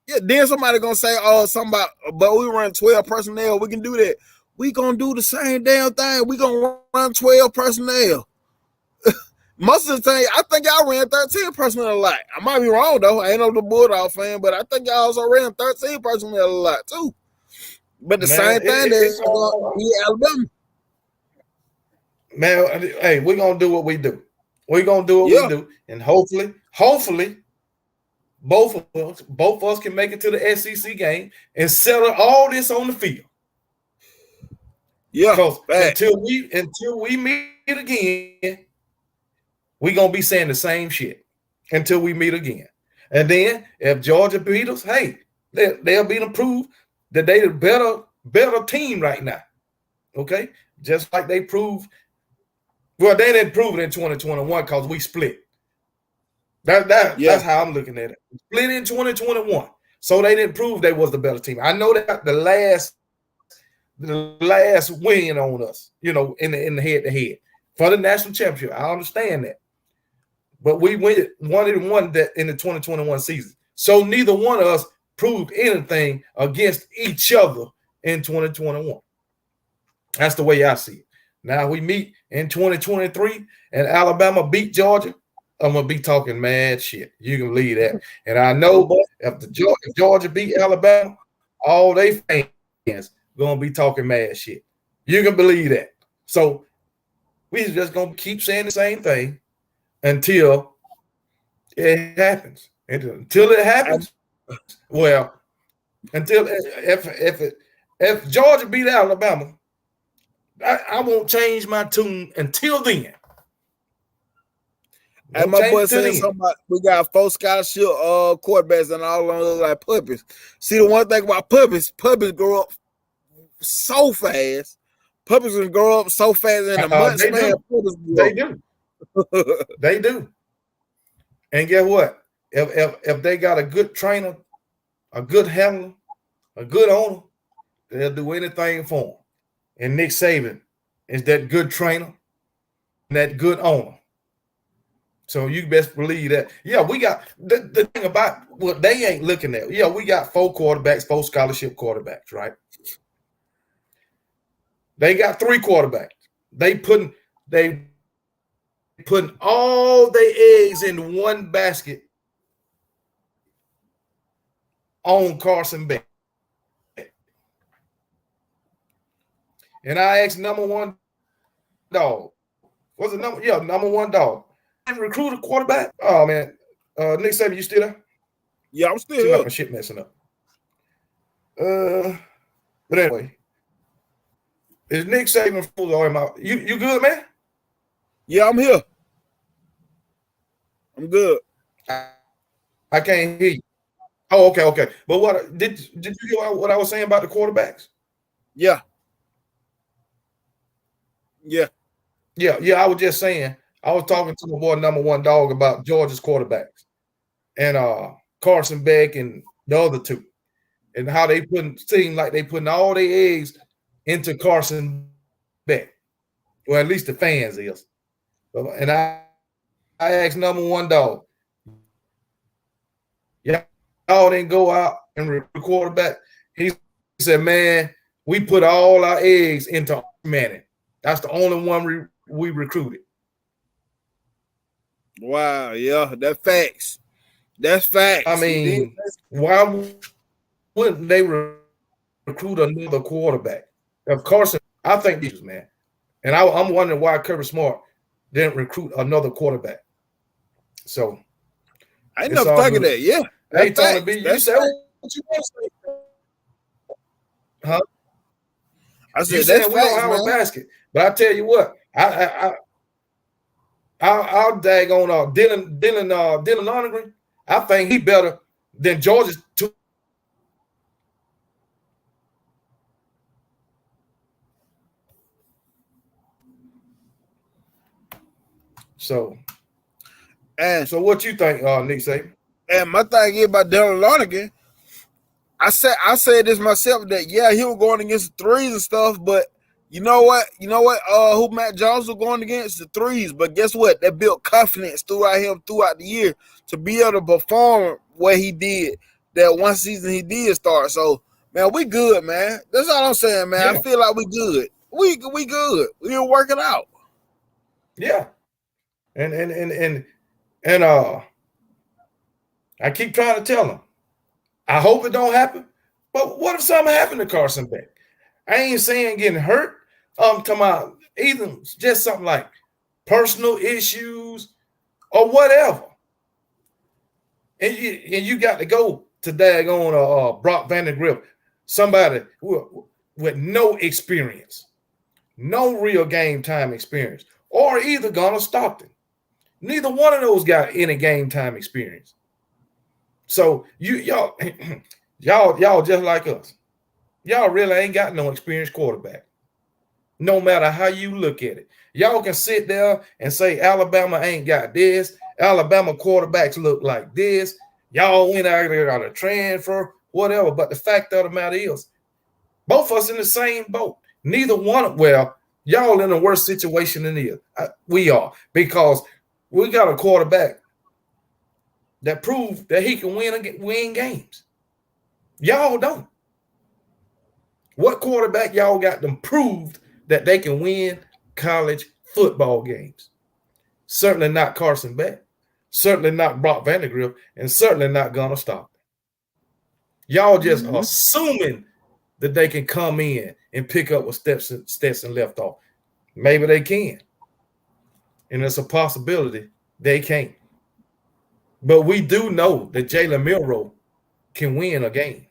Speaker 2: Yeah, then somebody gonna say, something about, but we run 12 personnel. We can do that. We gonna do the same damn thing. We gonna run 12 personnel. Most of the time, I think y'all ran 13 personnel a lot. I might be wrong though. I ain't no the Bulldog fan, but I think y'all also ran 13 personnel a lot too. But the same thing is Alabama.
Speaker 1: Man, hey, we're gonna do what we do. We're gonna do what we do, and hopefully, both of us can make it to the SEC game and settle all this on the field.
Speaker 2: Yeah,
Speaker 1: because until we meet again, we're gonna be saying the same shit until we meet again. And then if Georgia beat us, hey, they'll be to prove that they the better team right now. Okay, just like they proved. Well, they didn't prove it in 2021 because we split. That's how I'm looking at it. Split in 2021, so they didn't prove they was the better team. I know that the last win on us, in the head-to-head for the national championship. I understand that, but we won that in the 2021 season. So neither one of us proved anything against each other in 2021. That's the way I see it. Now we meet in 2023 and Alabama beat Georgia. I'm gonna be talking mad shit. You can believe that. And I know if Georgia beat Alabama, all they fans gonna be talking mad shit. You can believe that. So we just gonna keep saying the same thing until it happens. Until it happens, well, until if Georgia beat Alabama, I won't change my tune until then.
Speaker 2: And my boy saying something about we got 4 scholarship quarterbacks and all of them look like puppies. See, the one thing about puppies grow up so fast. Puppies can grow up so fast in a month span.
Speaker 1: They do. They do. And guess what? If they got a good trainer, a good handler, a good owner, they'll do anything for them. And Nick Saban is that good trainer, and that good owner. So you best believe that. Yeah, we got the thing about what they ain't looking at. Yeah, we got 4 quarterbacks, 4 scholarship quarterbacks, right? They got 3 quarterbacks. They putting all their eggs in one basket. on Carson Beck. And I asked number one dog. What's the number? Yeah, number one dog. And recruit a quarterback. Oh man. Nick Saban, you still there?
Speaker 2: Yeah, I'm still
Speaker 1: Seems
Speaker 2: here.
Speaker 1: like my shit messing up. But anyway. Is Nick Saban fool or am I? You good, man?
Speaker 2: Yeah, I'm here. I'm good.
Speaker 1: I can't hear you. Oh, okay. But what did you hear what I was saying about the quarterbacks?
Speaker 2: Yeah.
Speaker 1: I was just saying. I was talking to my boy number one dog about Georgia's quarterbacks and Carson Beck and the other two, and how they seem like they putting all their eggs into Carson Beck. Well, at least the fans is. And I asked number one dog, y'all didn't go out and recruit quarterback. He said, man, we put all our eggs into Manning. That's the only one we recruited.
Speaker 2: Wow, yeah, that's facts. That's facts.
Speaker 1: I mean, why wouldn't they recruit another quarterback? Of course, I think this, man. And I'm wondering why Kirby Smart didn't recruit another quarterback. So
Speaker 2: I ain't never thinking that. Yeah.
Speaker 1: Hey, Tony B, you said what you want to say? Huh?
Speaker 2: I said,
Speaker 1: you said we don't have a basket. But I tell you what, I'll dag on Dylan Lonergan. I think he better than Georgia's two. So what you think, Nick Saban?
Speaker 2: And my thing is about Dylan Lonergan, I said this myself that he was going against the threes and stuff, but you know what? Who Matt Jones was going against the threes, but guess what? That built confidence throughout the year to be able to perform what he did that one season he did start. So man, we good, man. That's all I'm saying, man. Yeah. I feel like we good. We good. We're working out.
Speaker 1: Yeah. And I keep trying to tell him, I hope it don't happen. But what if something happened to Carson Beck? I ain't saying getting hurt. Come out either just something like personal issues or whatever. And you got to go to daggone Brock Vandergrift, somebody with no experience, no real game time experience, or either Gunnar Stockton. Neither one of those got any game time experience. So y'all just like us. Y'all really ain't got no experienced quarterback. No matter how you look at it. Y'all can sit there and say Alabama ain't got this. Alabama quarterbacks look like this. Y'all went out there on a transfer, whatever. But the fact of the matter is, both of us in the same boat. Neither one, y'all in a worse situation than this. We are, because we got a quarterback that proved that he can win games. Y'all don't. What quarterback y'all got them proved that they can win college football games? Certainly not Carson Beck. Certainly not Brock Vandergrift. And certainly not Gunnar Stockton. Y'all just assuming that they can come in and pick up what Stetson left off. Maybe they can. And it's a possibility they can't. But we do know that Jalen Milroe can win a game.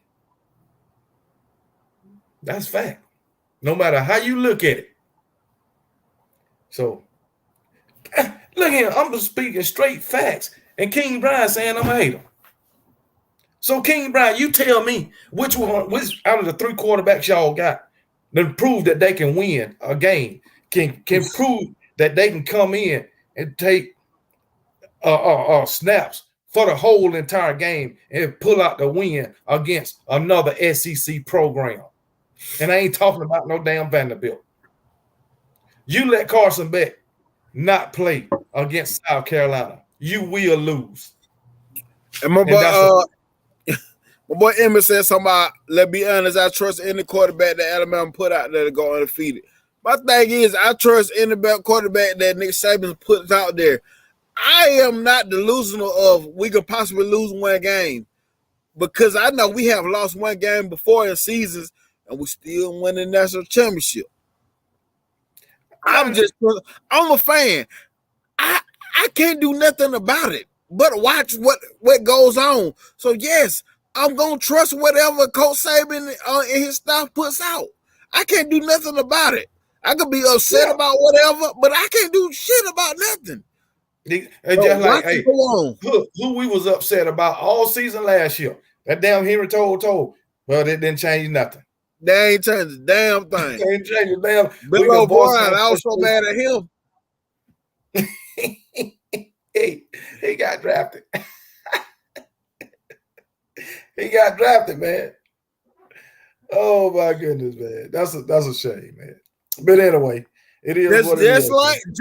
Speaker 1: That's fact. No matter how you look at it. So, look here, I'm just speaking straight facts. And King Brian saying I'm a hater. So, King Brian, you tell me which out of the three quarterbacks y'all got that prove that they can win a game, can prove that they can come in and take snaps for the whole entire game and pull out the win against another SEC program. And I ain't talking about no damn Vanderbilt. You let Carson Beck not play against South Carolina, you will lose.
Speaker 2: And my boy Emmett said something about, let's be honest, I trust any quarterback that Alabama put out there to go undefeated. My thing is, I trust any quarterback that Nick Saban puts out there. I am not delusional of we could possibly lose one game. because I know we have lost one game before in seasons, and we still win the national championship. I'm a fan. I can't do nothing about it but watch what goes on. So yes, I'm gonna trust whatever Coach Saban and his staff puts out. I can't do nothing about it. I could be upset about whatever, but I can't do shit about nothing.
Speaker 1: Just like, hey, who we was upset about all season last year? That damn Henry told. Well, it didn't change nothing.
Speaker 2: They ain't changed a damn thing.
Speaker 1: They ain't changed a damn.
Speaker 2: Bill O'Brien, I was so mad at him.
Speaker 1: He got drafted. He got drafted, man. Oh my goodness, man. That's a shame, man. But anyway, it is what it is.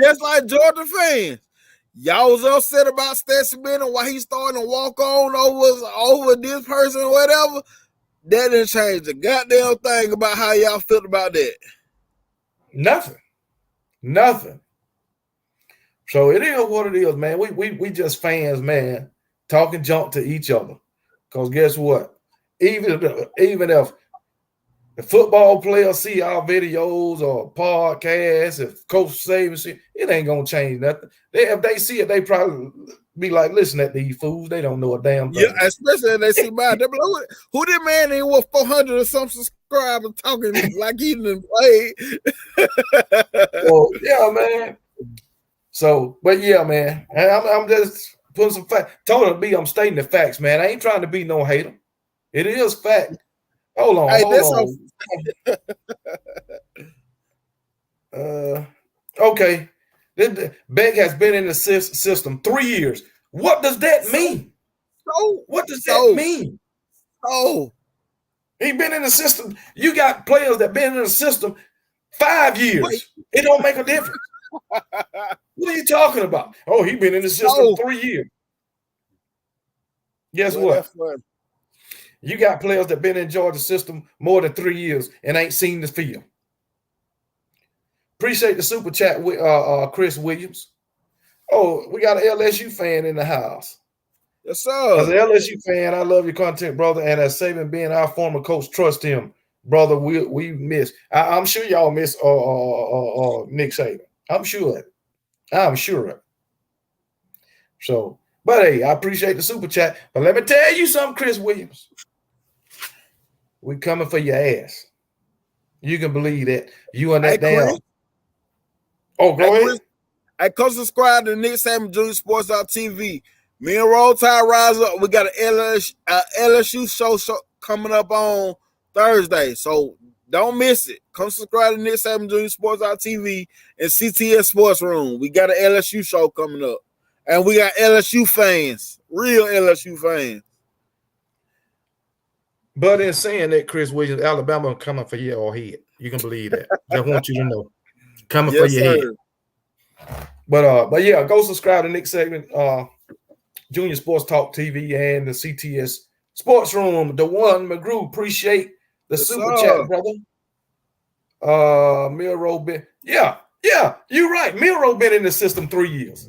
Speaker 2: Just like Georgia fans. Y'all was upset about Stetson Bennett why he's starting to walk on over this person or whatever. That didn't change the goddamn thing about how y'all felt about that.
Speaker 1: Nothing. So it is what it is, man. We just fans, man, talking junk to each other. Because guess what? Even if the football players see our videos or podcasts, if Coach Saban see it, ain't gonna change nothing. If they see it, they probably be like, listen at these fools, they don't know a damn thing.
Speaker 2: Yeah, especially if they see mine. They be like, who that man ain't with 400 or some subscribers talking like he didn't play?
Speaker 1: Well, yeah, man. So, but yeah, man, I'm just putting some facts. I'm stating the facts, man. I ain't trying to be no hater. It is fact. Hold on. Okay. Beck has been in the system 3 years. What does that mean? What does that mean?
Speaker 2: Oh,
Speaker 1: he been in the system. You got players that been in the system 5 years. Wait. It don't make a difference. What are you talking about? Oh, he been in the system 3 years. Guess what? You got players that been in Georgia system more than 3 years and ain't seen the field. Appreciate the super chat with Chris Williams. Oh, we got an LSU fan in the house.
Speaker 2: Yes, sir.
Speaker 1: As an LSU fan, I love your content, brother. And as Saban being our former coach, trust him, brother. We miss. I'm sure y'all miss Nick Saban. I'm sure. So, but hey, I appreciate the super chat. But let me tell you something, Chris Williams. We coming for your ass. You can believe that. You and that damn.
Speaker 2: Chris,
Speaker 1: go ahead.
Speaker 2: I come subscribe to Nick Saban Jr. Sports.tv. Me and Roll Tide Rise Up. We got an LSU show coming up on Thursday. So don't miss it. Come subscribe to Nick Saban Jr. Sports.tv and CTS Sports Room. We got an LSU show coming up. And we got LSU fans. Real LSU fans.
Speaker 1: But in saying that, Chris Williams, Alabama coming for your head. You can believe that. Just want you to know. Coming for your head. But yeah, go subscribe to Nick Saban Junior Sports Talk TV and the CTS Sports Room. The one McGrew, appreciate the super chat, brother. Milrow been, yeah, you're right. Milrow been in the system 3 years.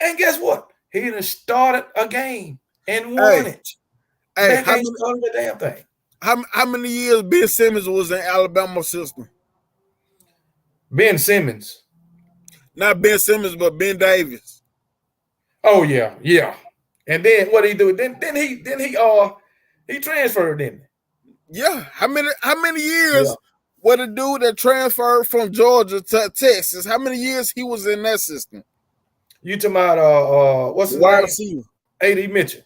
Speaker 1: And guess what? He done started a game and won it.
Speaker 2: Hey,
Speaker 1: how
Speaker 2: many years Ben Simmons was in Alabama system?
Speaker 1: Ben Simmons.
Speaker 2: Not Ben Simmons, but Ben Davis.
Speaker 1: Oh yeah. And then what he do? Then he transferred, didn't
Speaker 2: he? Yeah. How many years was the dude that transferred from Georgia to Texas? How many years he was in that system?
Speaker 1: You talking about what's his name?
Speaker 2: Receiver.
Speaker 1: A.D. Mitchell.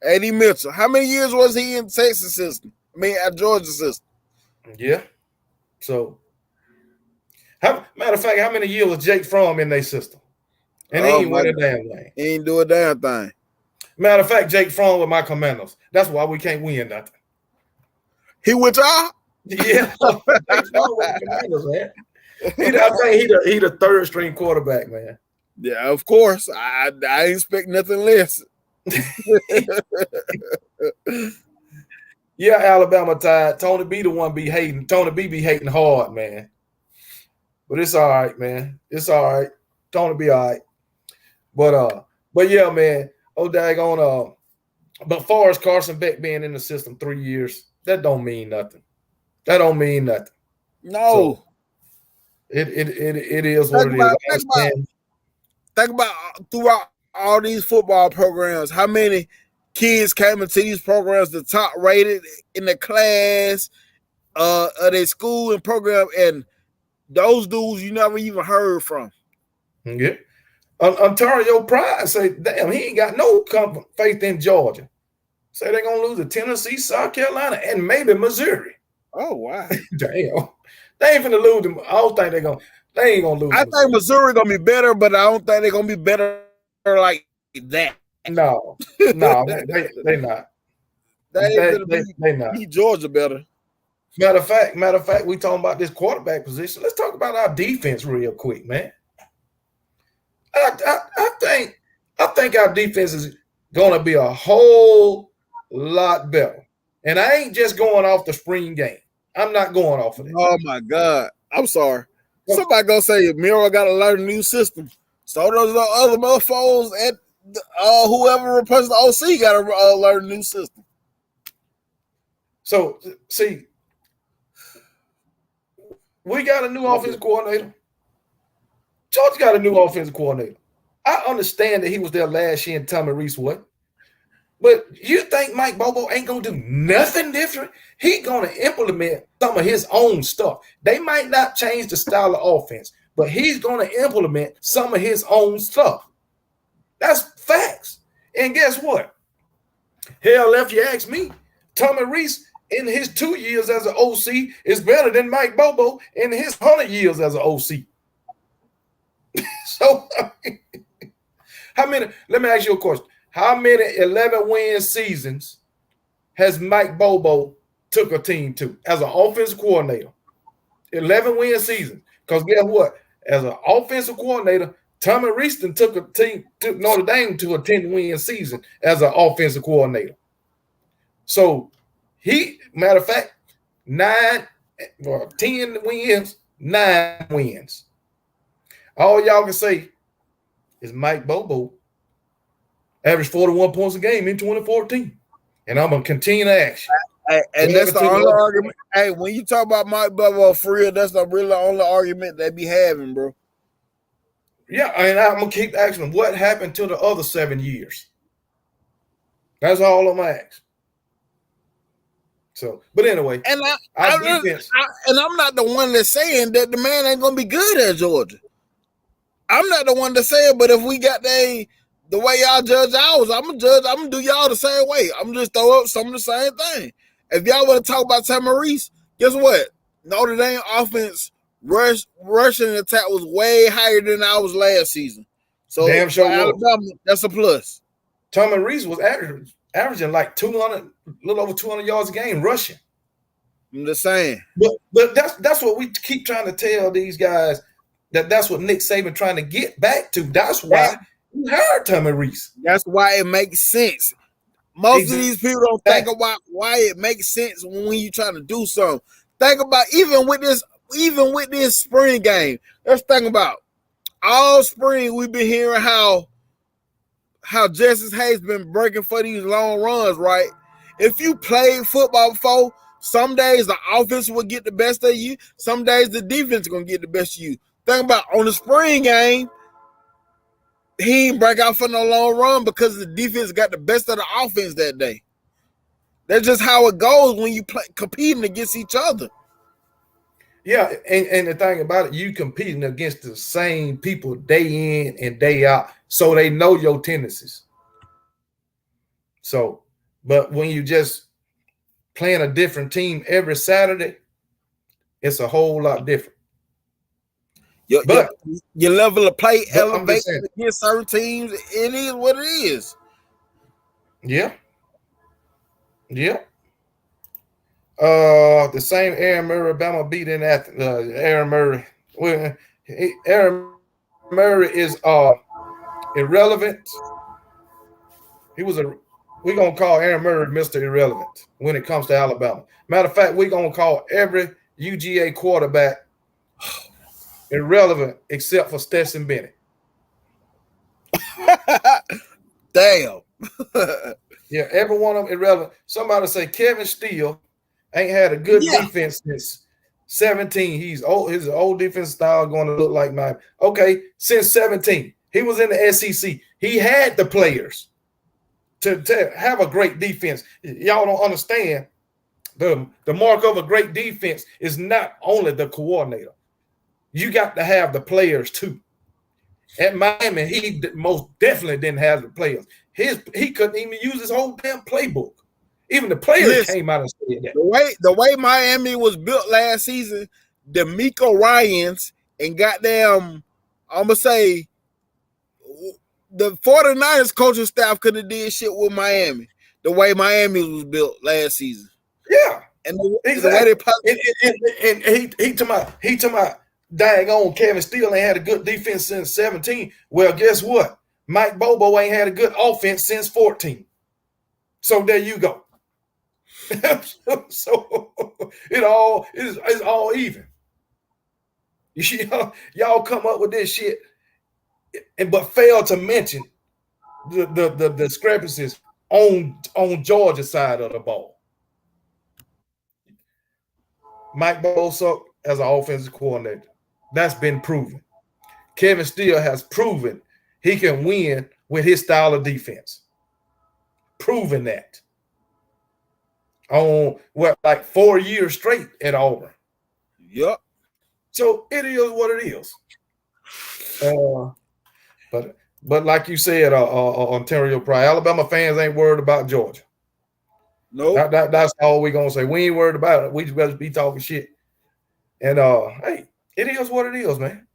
Speaker 2: A.D. Mitchell. How many years was he in Texas system? I mean, at Georgia system.
Speaker 1: Yeah. So, matter of fact, how many years was Jake Fromm in their system? And he ain't win a damn thing.
Speaker 2: He ain't do a damn thing.
Speaker 1: Matter of fact, Jake Fromm with my Commandos. That's why we can't win nothing.
Speaker 2: He with y'all?
Speaker 1: Yeah. Jake Fromm with the Commandos, man. I think he the third string quarterback, man.
Speaker 2: Yeah, of course. I expect nothing less.
Speaker 1: Yeah, Alabama Tide. Tony B the one be hating. Tony B be hating hard, man. But it's all right, man. It's all right. Tony be all right. But yeah, man. Oh, daggone. But far as Carson Beck being in the system 3 years, that don't mean nothing. That don't mean nothing.
Speaker 2: No.
Speaker 1: So it is what it is. I understand.
Speaker 2: Think about throughout all these football programs, how many kids came into these programs the top rated in the class of their school and program, and those dudes you never even heard from.
Speaker 1: Yeah. Ontario Pride say, damn, he ain't got no faith in Georgia. Say they're gonna lose to Tennessee, South Carolina, and maybe Missouri.
Speaker 2: Oh wow.
Speaker 1: Damn. They ain't finna lose them. I don't think they ain't gonna lose.
Speaker 2: I think Missouri gonna be better, but I don't think they're gonna be better like that.
Speaker 1: No, they not.
Speaker 2: They not. Beat Georgia better.
Speaker 1: Matter of fact, we talking about this quarterback position. Let's talk about our defense real quick, man. I think our defense is gonna be a whole lot better. And I ain't just going off the spring game. I'm not going off of it.
Speaker 2: Oh my God. I'm sorry. Somebody gonna say Miro gotta learn a new system. So those other motherfuckers and whoever replaced the OC gotta learn a new system.
Speaker 1: So see, we got a new offensive coordinator. Georgia got a new offensive coordinator. I understand that he was there last year and Tommy Rees was. But you think Mike Bobo ain't going to do nothing different? He going to implement some of his own stuff. They might not change the style of offense, but he's going to implement some of his own stuff. That's facts. And guess what? Hell, if you ask me, Tommy Rees in his 2 years as an OC is better than Mike Bobo in his 100 years as an OC. So, how many? Let me ask you a question. How many 11-win seasons has Mike Bobo took a team to as an offensive coordinator? 11-win seasons. Because guess what? As an offensive coordinator, Tommy Reeston took Notre Dame to a 10-win season as an offensive coordinator. So matter of fact, 10 wins, 9 wins. All y'all can say is Mike Bobo averaged 41 points a game in 2014. And I'm going to continue to ask you.
Speaker 2: And that's the only argument. Hey, when you talk about Mike Bobo for real, that's not really the only argument they be having, bro.
Speaker 1: Yeah, and I'm going to keep asking them, what happened to the other 7 years? That's all I'm going to ask. So, but anyway,
Speaker 2: and I'm not the one that's saying that the man ain't going to be good at Georgia. I'm not the one to say it, but if we got the way y'all judge ours, I'm gonna do y'all the same way. I'm just throw up some of the same thing. If y'all want to talk about Tommy Rees, guess what? Notre Dame offense rushing attack was way higher than ours last season. So
Speaker 1: damn sure
Speaker 2: Alabama, that's a plus.
Speaker 1: Tommy Rees was averaging like 200, a little over 200 yards a game rushing.
Speaker 2: I'm just saying.
Speaker 1: But that's what we keep trying to tell these guys. That's what Nick Saban trying to get back to. That's why you hired Tommy Rees.
Speaker 2: That's why it makes sense. Most of these people don't think about why it makes sense when you trying to do something. Think about even with this spring game. Let's think about all spring we've been hearing how Justice Hayes been breaking for these long runs, right? If you played football before, some days the offense will get the best of you. Some days the defense is gonna get the best of you. Think about on the spring game, he didn't break out for no long run because the defense got the best of the offense that day. That's just how it goes when you play competing against each other.
Speaker 1: Yeah, and the thing about it, you competing against the same people day in and day out, so they know your tendencies. So, but when you just playing a different team every Saturday, it's a whole lot different.
Speaker 2: Your level of play elevates against certain teams. It is what it is.
Speaker 1: Yeah. Yeah. The same Aaron Murray, Bama beat in Aaron Murray. Well, Aaron Murray is irrelevant. We're gonna call Aaron Murray Mr. Irrelevant when it comes to Alabama. Matter of fact, we're gonna call every UGA quarterback irrelevant except for Stetson Bennett.
Speaker 2: Damn.
Speaker 1: Yeah, every one of them irrelevant. Somebody say Kevin Steele ain't had a good defense since 17. He's old. His old defense style going to look like mine. Okay, since 17, he was in the SEC. He had the players to have a great defense. Y'all don't understand. The mark of a great defense is not only the coordinator. You got to have the players too. At Miami, he most definitely didn't have the players. He couldn't even use his whole damn playbook. Even the players came out and said that.
Speaker 2: The way Miami was built last season, the Miko Ryans and goddamn, I'm gonna say the 49ers coaching staff could have did shit with Miami. The way Miami was built last season.
Speaker 1: Yeah.
Speaker 2: And the way they
Speaker 1: and he to my dang on Kevin Steele ain't had a good defense since 17. Well, guess what? Mike Bobo ain't had a good offense since 14. So there you go. So it's all even. Y'all come up with this shit, but fail to mention the discrepancies on Georgia's side of the ball. Mike Bobo as an offensive coordinator. That's been proven. Kevin Steele has proven he can win with his style of defense. Proven that. On like 4 years straight at Auburn.
Speaker 2: Yep.
Speaker 1: So it is what it is. But like you said, Ontario Pride, Alabama fans ain't worried about Georgia.
Speaker 2: No,
Speaker 1: that's all we're gonna say. We ain't worried about it. We just better be talking shit. And hey, it is what it is, man.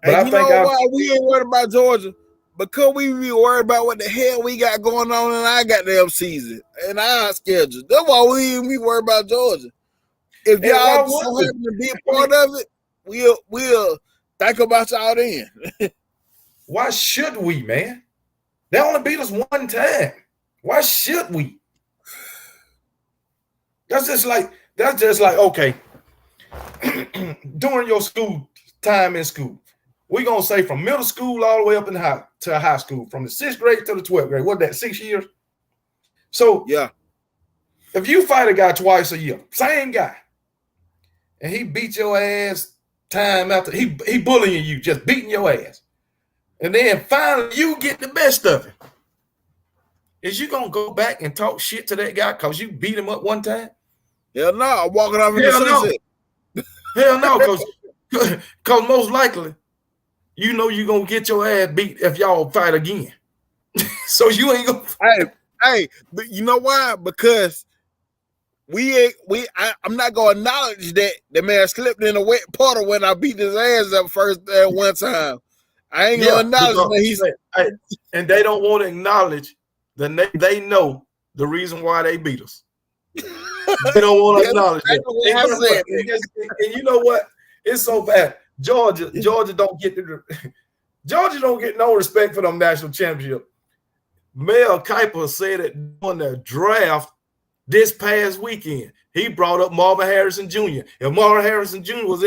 Speaker 2: But and you know why we ain't worried about Georgia? Because we be worried about what the hell we got going on in our goddamn season and our schedule. That's why we ain't be worried about Georgia. If y'all so happen to be a part of it, we'll think about y'all then.
Speaker 1: Why should we, man? They only beat us one time. Why should we? That's just like okay. During your school time in school, we're gonna say from middle school all the way up to high school, from the 6th grade to the 12th grade. What that 6 years? So
Speaker 2: yeah,
Speaker 1: if you fight a guy twice a year, same guy, and he beat your ass time after he bullying you, just beating your ass, and then finally you get the best of him, is you gonna go back and talk shit to that guy because you beat him up one time?
Speaker 2: Hell no, I'm walking off in the sunset.
Speaker 1: Hell no, because most likely, you know you're going to get your ass beat if y'all fight again. So you ain't going
Speaker 2: to. Hey, but you know why? Because I'm not going to acknowledge that the man slipped in a wet puddle when I beat his ass up first one time. I ain't going to acknowledge that he's.
Speaker 1: And they don't want to acknowledge that they know the reason why they beat us. They don't want to acknowledge that. And you know what? It's so bad. Georgia don't get no respect for them national championship. Mel Kiper said it on the draft this past weekend. He brought up Marvin Harrison Jr. If Marvin Harrison Jr. was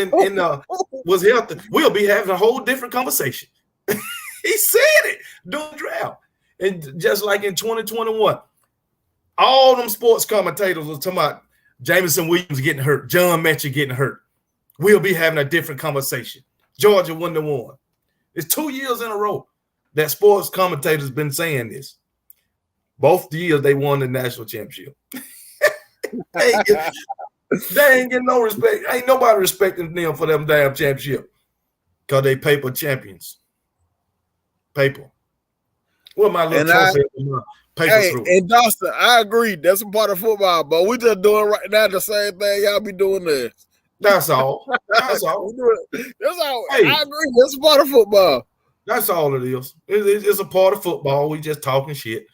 Speaker 1: was healthy, we'll be having a whole different conversation. He said it during the draft. And just like in 2021. All them sports commentators was talking about Jameson Williams getting hurt, John Mechie getting hurt. We'll be having a different conversation. Georgia wouldn't have won. It's 2 years in a row that sports commentators been saying this. Both years they won the national championship. They ain't getting no respect. Ain't nobody respecting them for them damn championship because they paper champions. Paper. What my little trophy?
Speaker 2: Hey, and Dawson, I agree. That's a part of football, but we just doing right now the same thing y'all be doing there.
Speaker 1: That's all. That's all.
Speaker 2: That's all. Hey, I agree. That's a part of football.
Speaker 1: That's all it is. It's a part of football. We just talking shit.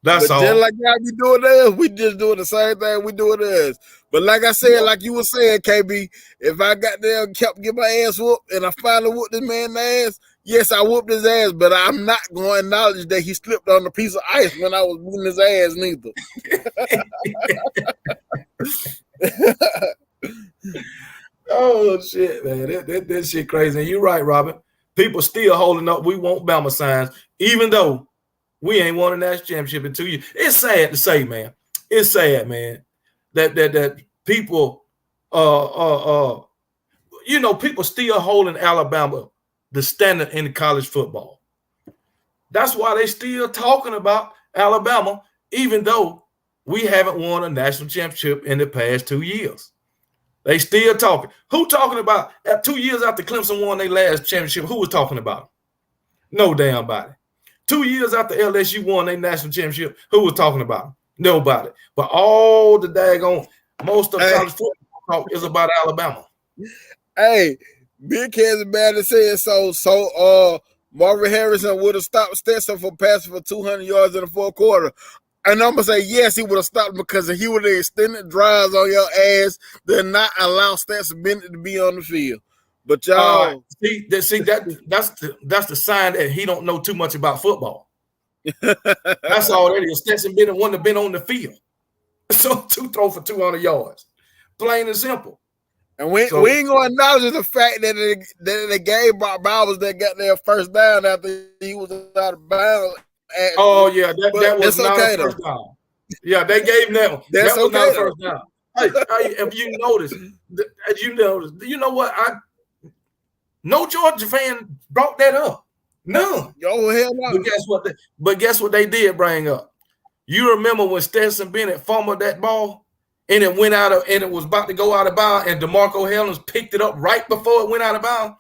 Speaker 1: That's all.
Speaker 2: Just like y'all be doing this, we just doing the same thing we doing this. But like I said, like you were saying, KB, if I got there and kept getting my ass whooped and I finally whooped this man's ass, yes, I whooped his ass, but I'm not going to acknowledge that he slipped on a piece of ice when I was beating his ass
Speaker 1: neither. Oh, shit, man. That shit crazy. And you're right, Robin. People still holding up. We want Bama signs, even though We ain't won a national championship in 2 years. It's sad to say, man. It's sad, man, that people, people still holding Alabama the standard in college football. That's why they still talking about Alabama, even though we haven't won a national championship in the past 2 years. They still talking. Who talking about 2 years after Clemson won their last championship? Who was talking about it? No damn body. 2 years after LSU won their national championship, who was talking about it? Nobody. But all the daggone, most of college football talk is about Alabama.
Speaker 2: Hey, Big Heads Bad said so. Marvin Harrison would have stopped Stetson from passing for 200 yards in the fourth quarter. And I'm going to say, yes, he would have stopped because he would have extended drives on your ass than not allow Stetson Bennett to be on the field. But y'all...
Speaker 1: that's the sign that he don't know too much about football. That's all that is. Stetson Bennett wouldn't have been on the field. So to throw for 200 yards. Plain and simple.
Speaker 2: And we ain't going to acknowledge the fact that they gave Brock Bowers that got their first down after he was out of bounds.
Speaker 1: Oh, yeah, that was not a first down. Yeah, they gave him that one. That was not a first down. Hey, if you notice, you know what? No Georgia fan brought that up. None.
Speaker 2: Oh, hell no.
Speaker 1: But guess what they did bring up? You remember when Stetson Bennett fumbled that ball and it went out of, and it was about to go out of bounds, and DeMarco Hellens picked it up right before it went out of bounds?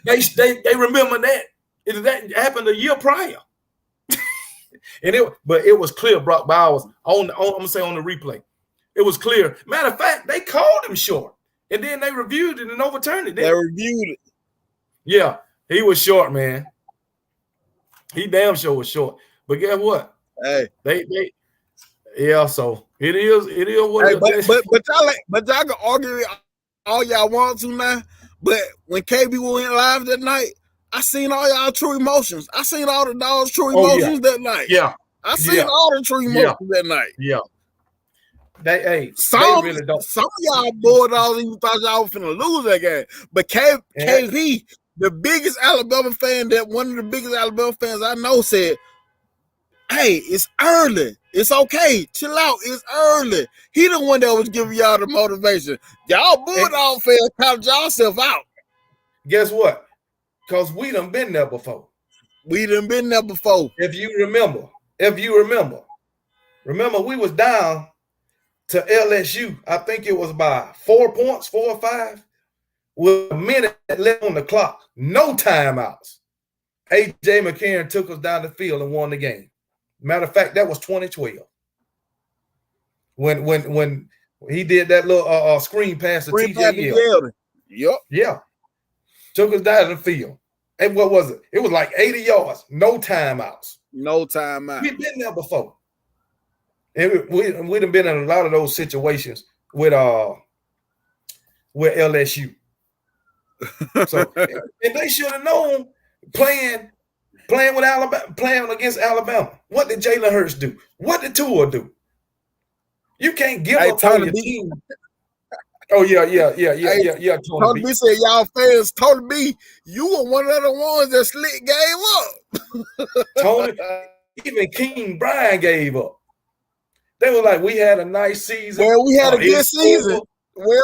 Speaker 1: They remember that. That happened a year prior. But it was clear Brock Bowers I'm gonna say on the replay. It was clear. Matter of fact, they called him short. And then they reviewed it and overturned it.
Speaker 2: They reviewed it.
Speaker 1: Yeah, he was short, man. He damn sure was short. But guess what?
Speaker 2: Hey,
Speaker 1: so it is what it is.
Speaker 2: But y'all can argue all y'all want to now. But when KB went live that night, I seen all y'all true emotions. I seen all the dogs' true emotions that night.
Speaker 1: Yeah.
Speaker 2: I seen all the true emotions that night.
Speaker 1: Yeah. They really don't.
Speaker 2: Some of y'all Bulldogs even thought y'all was finna lose that game. But KB, the biggest Alabama fan, one of the biggest Alabama fans I know, said, hey, it's early. It's okay. Chill out. It's early. He the one that was giving y'all the motivation. Y'all Bulldog fans counted y'allself out.
Speaker 1: Guess what? Because we done been there before. If you remember, we was down to LSU. I think it was by 4 points, 4 or 5, with a minute left on the clock. No timeouts. A.J. McCarron took us down the field and won the game. Matter of fact, that was 2012. When he did that little screen pass to T.J. Yeldon.
Speaker 2: Yep.
Speaker 1: Yeah. Took us down the field. And what was it? It was like 80 yards. No timeouts.
Speaker 2: No timeout.
Speaker 1: We've been there before. And we'd have been in a lot of those situations with LSU. So and they should have known playing with Alabama, playing against Alabama. What did Jalen Hurts do? What did Tua do? You can't give up on your team. Oh, yeah.
Speaker 2: Tony B said, y'all fans, Tony B, you were one of the ones that Slick gave up.
Speaker 1: Tony, even King Brian gave up. They were like, we had a nice season.
Speaker 2: Well, we had a good season.
Speaker 1: But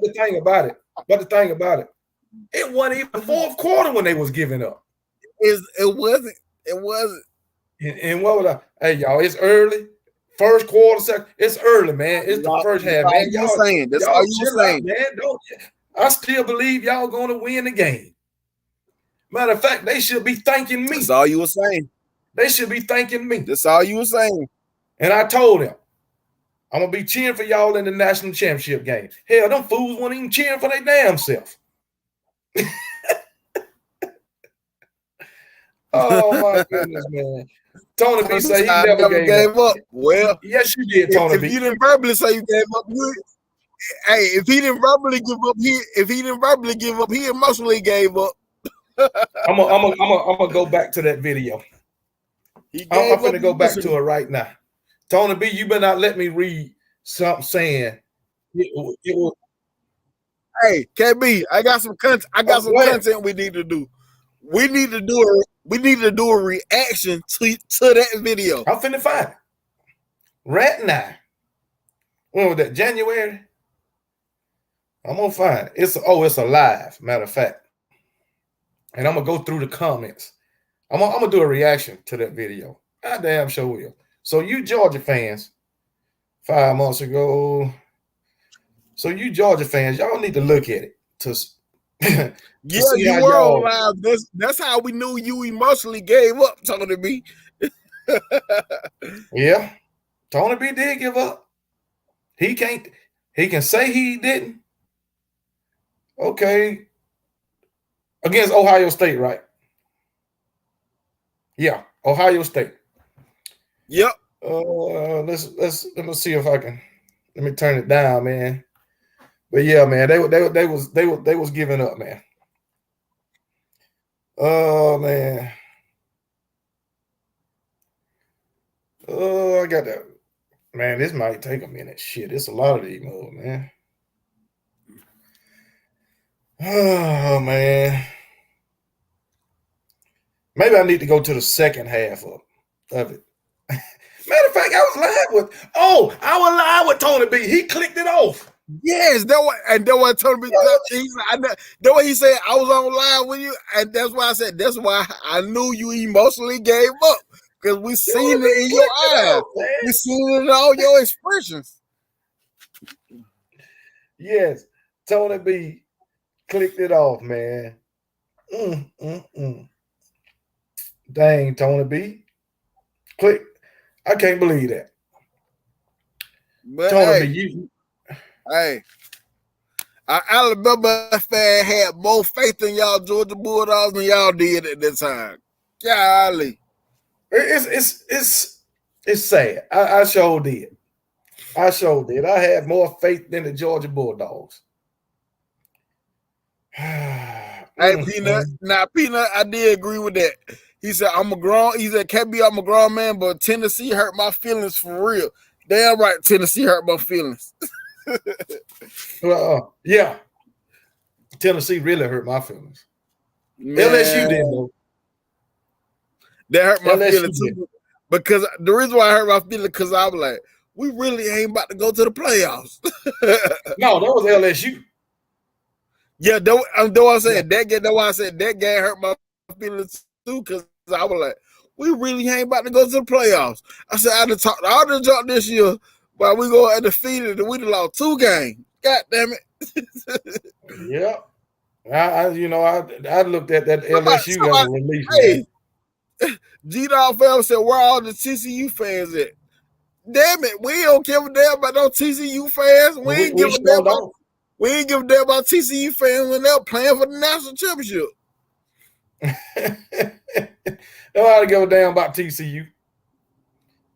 Speaker 1: the thing about it, it wasn't even fourth quarter when they was giving up.
Speaker 2: It wasn't.
Speaker 1: And what was hey, y'all, it's early. First quarter, second, it's early, man. It's the first half, man.
Speaker 2: That's all you saying,
Speaker 1: man. I still believe y'all going to win the game. Matter of fact, they should be thanking me.
Speaker 2: That's all you were saying.
Speaker 1: They should be thanking me.
Speaker 2: That's all you were saying.
Speaker 1: And I told them, I'm going to be cheering for y'all in the national championship game. Hell, them fools weren't even cheering for their damn self. Oh, my goodness, man. Tony B say he never gave up.
Speaker 2: Well,
Speaker 1: yes, you did, Tony B.
Speaker 2: If you didn't verbally say you gave up, if he didn't verbally give up, he emotionally gave up.
Speaker 1: I'm gonna go back to that video. I'm gonna go back to it right now. Tony B, you better not let me read something saying it was.
Speaker 2: Hey, KB, I got some content we need to do. We need to do We need to do a reaction to that video.
Speaker 1: I'm finna find it. Right now. When was that? January? I'm gonna find it. It's a live, matter of fact. And I'm gonna go through the comments. I'm gonna do a reaction to that video. I damn sure will. So you Georgia fans, 5 months ago. So you Georgia fans, y'all need to look at it to
Speaker 2: yeah, you were on live. That's how we knew you emotionally gave up, Tony B.
Speaker 1: Yeah, Tony B did give up. He can say he didn't. Okay. Against Ohio State, right? Yeah, Ohio State.
Speaker 2: Yep.
Speaker 1: Let me see if I can. Let me turn it down, man. But yeah, man, they was giving up, man. Oh man. Oh, I got that. Man, this might take a minute. Shit, it's a lot of these moves, man. Oh man. Maybe I need to go to the second half of it. Matter of fact, I was live with Tony B. He clicked it off.
Speaker 2: Yes, that what Tony B. That what he said. I was on live with you, and that's why I said that's why I knew you emotionally gave up because we seen it in your eyes. We seen it in all your expressions.
Speaker 1: Yes, Tony B. clicked it off, man. Dang, Tony B. Click. I can't believe that.
Speaker 2: But
Speaker 1: Tony B.
Speaker 2: Hey, our Alabama fan had more faith in y'all Georgia Bulldogs than y'all did at that time. Golly.
Speaker 1: It's sad. I sure did. I had more faith than the Georgia Bulldogs.
Speaker 2: Hey, Peanut. Now, Peanut, I did agree with that. He said, I'm a grown man, but Tennessee hurt my feelings for real. Damn right, Tennessee hurt my feelings.
Speaker 1: Yeah. Tennessee really hurt my feelings.
Speaker 2: Man,
Speaker 1: LSU did, though.
Speaker 2: That hurt my feelings too. Because the reason why I hurt my feelings, because I was like, we really ain't about to go to the playoffs.
Speaker 1: No, that was LSU.
Speaker 2: Yeah, that's what I said. That's why I said that game hurt my feelings too, because I was like, we really ain't about to go to the playoffs. I said, I done talked this year, but we go undefeated and we done lost 2 games. God damn it.
Speaker 1: Yeah. I looked at that LSU as a relief.
Speaker 2: Hey, G-Dog fam said, where all the TCU fans at? Damn it, we don't give a damn about no TCU fans. We ain't give a damn about TCU fans when they're playing for the national championship.
Speaker 1: Nobody give a damn about TCU.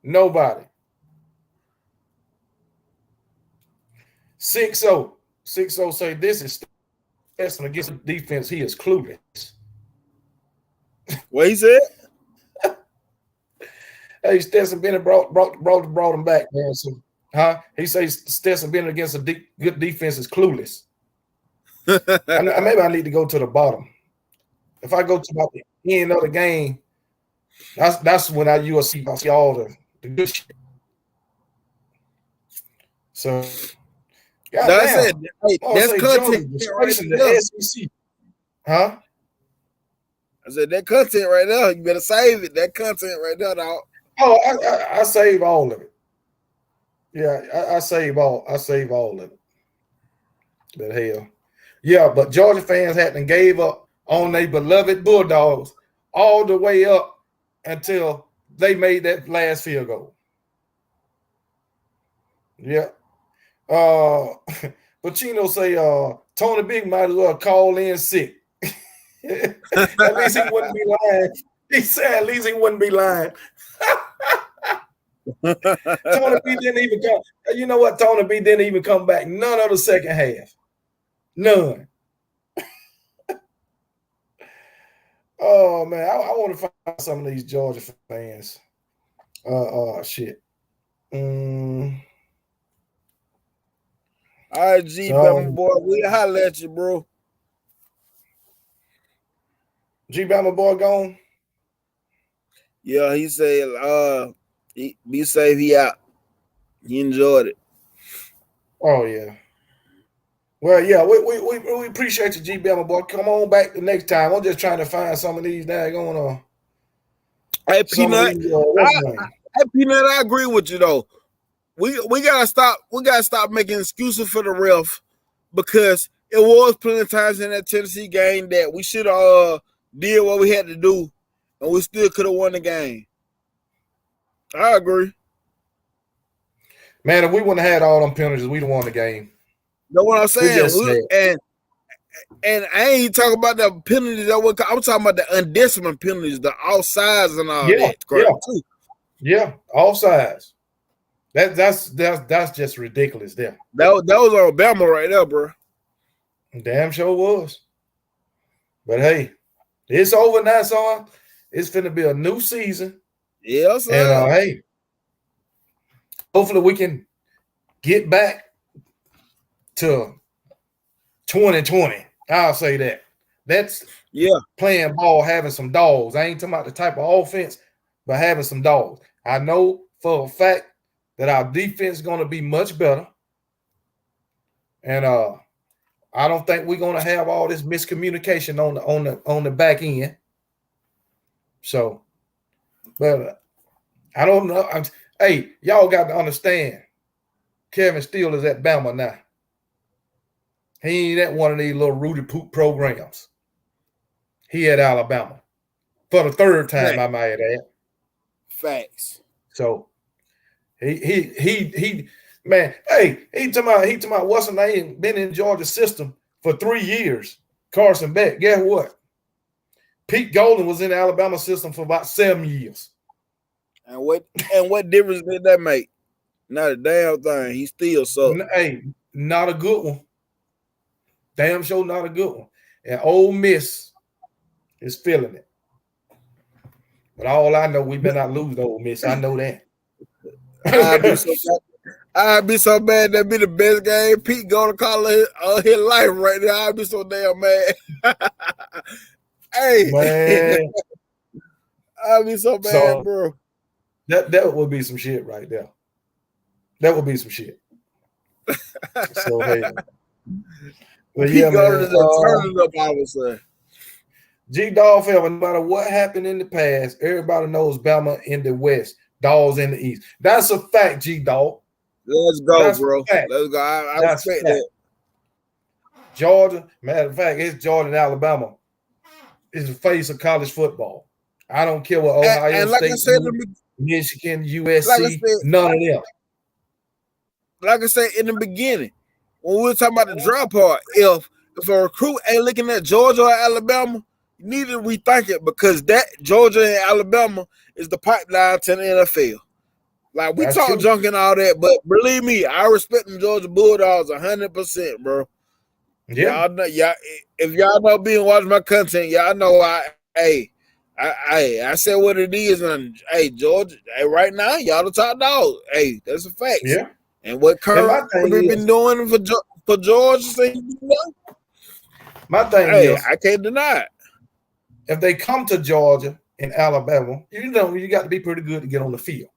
Speaker 1: Nobody. 6-0. 6-0 say this is Stetson against the defense. He is clueless.
Speaker 2: What he said?
Speaker 1: Hey, Stetson Bennett brought him back, man. So, he says Stetson Bennett against a good defense is clueless. Maybe I need to go to the bottom. If I go to about the end of the game, that's when I see all the good shit. So,
Speaker 2: that's it. Hey, that's content right
Speaker 1: the SEC. Huh?
Speaker 2: I said that content right there. You better save it. That content right there, dog.
Speaker 1: Oh, I save all of it. Yeah, I save all of it. But hell. Yeah, but Georgia fans hadn't gave up on their beloved Bulldogs all the way up until they made that last field goal. Yeah. Pacino say Tony Big might as well call in sick. At least he wouldn't be lying. He said at least he wouldn't be lying. Tony B didn't even come. You know what? Tony B didn't even come back. None of the second half. None. Oh man, I want to find some of these Georgia fans. Shit.
Speaker 2: All right, Bama boy, we holler at you, bro.
Speaker 1: Bama boy gone.
Speaker 2: Yeah, he said, be safe, he out. He enjoyed it.
Speaker 1: Oh yeah. Well, yeah, we appreciate you, G Bama boy. Come on back the next time. I'm just trying to find some of these daggone
Speaker 2: Hey,
Speaker 1: some of
Speaker 2: Peanut.
Speaker 1: these what's the name?
Speaker 2: Hey, Peanut, I agree with you though. We gotta stop. We gotta stop making excuses for the ref because it was plenty of times in that Tennessee game that we should have did what we had to do, and we still could have won the game. I agree.
Speaker 1: Man, if we wouldn't have had all them penalties, we'd have won the game.
Speaker 2: Know what I'm
Speaker 1: It's
Speaker 2: saying?
Speaker 1: just sad.
Speaker 2: And I ain't talking about the penalties that I'm talking about the undisciplined penalties, the offsides and all that crap too.
Speaker 1: Yeah, offsides. That's just ridiculous there.
Speaker 2: That was Alabama right there, bro.
Speaker 1: Damn sure was. But hey, it's over now, son. It's finna be a new season.
Speaker 2: Yes, sir.
Speaker 1: And hey, hopefully we can get back to 2020. I'll say that. That's playing ball, having some dogs. I ain't talking about the type of offense, but having some dogs. I know for a fact that our defense is going to be much better. And I don't think we're going to have all this miscommunication on the back end. So, but I don't know. Hey, y'all got to understand, Kevin Steele is at Bama now. He ain't at one of these little Rudy Poop programs. He at Alabama for the third time, I might add.
Speaker 2: Facts.
Speaker 1: So he man, hey, he talking about what's his name, been in Georgia system for 3 years. Carson Beck. Guess what? Pete Golden was in the Alabama system for about 7 years.
Speaker 2: And what difference did that make? Not a damn thing. He still sucked.
Speaker 1: Hey, not a good one. Damn sure not a good one. And Ole Miss is feeling it. But all I know, we better not lose to Ole Miss. I know that.
Speaker 2: I'd be so mad that be the best game. Pete going to call his life right now. I'd be so damn mad. Hey,
Speaker 1: man,
Speaker 2: I'd be so mad, bro.
Speaker 1: That would be some shit right there. That would be some shit. So hey, but yeah, man.
Speaker 2: Turn it up, I would say.
Speaker 1: G Dog, no matter what happened in the past, everybody knows Bama in the West, Dogs in the East. That's a fact, G Dog.
Speaker 2: Let's go, bro. Let's go. I respect that.
Speaker 1: Georgia, matter of fact, it's Georgia and Alabama. It's the face of college football. I don't care what Ohio State, Michigan, USC, none of them.
Speaker 2: Like I said in the beginning, when we were talking about the draft part, if a recruit ain't looking at Georgia or Alabama, you need to rethink it because that Georgia and Alabama is the pipeline to the NFL. Like we talk junk and all that, but believe me, I respect them Georgia Bulldogs 100%, bro.
Speaker 1: Yeah,
Speaker 2: y'all know, if y'all know being watching my content, y'all know I said what it is, and hey, Georgia, hey, right now y'all the top dog. Hey, that's a fact.
Speaker 1: Yeah.
Speaker 2: And what Kirby been doing for Georgia,
Speaker 1: my thing is,
Speaker 2: I can't deny it.
Speaker 1: If they come to Georgia and Alabama, you got to be pretty good to get on the field.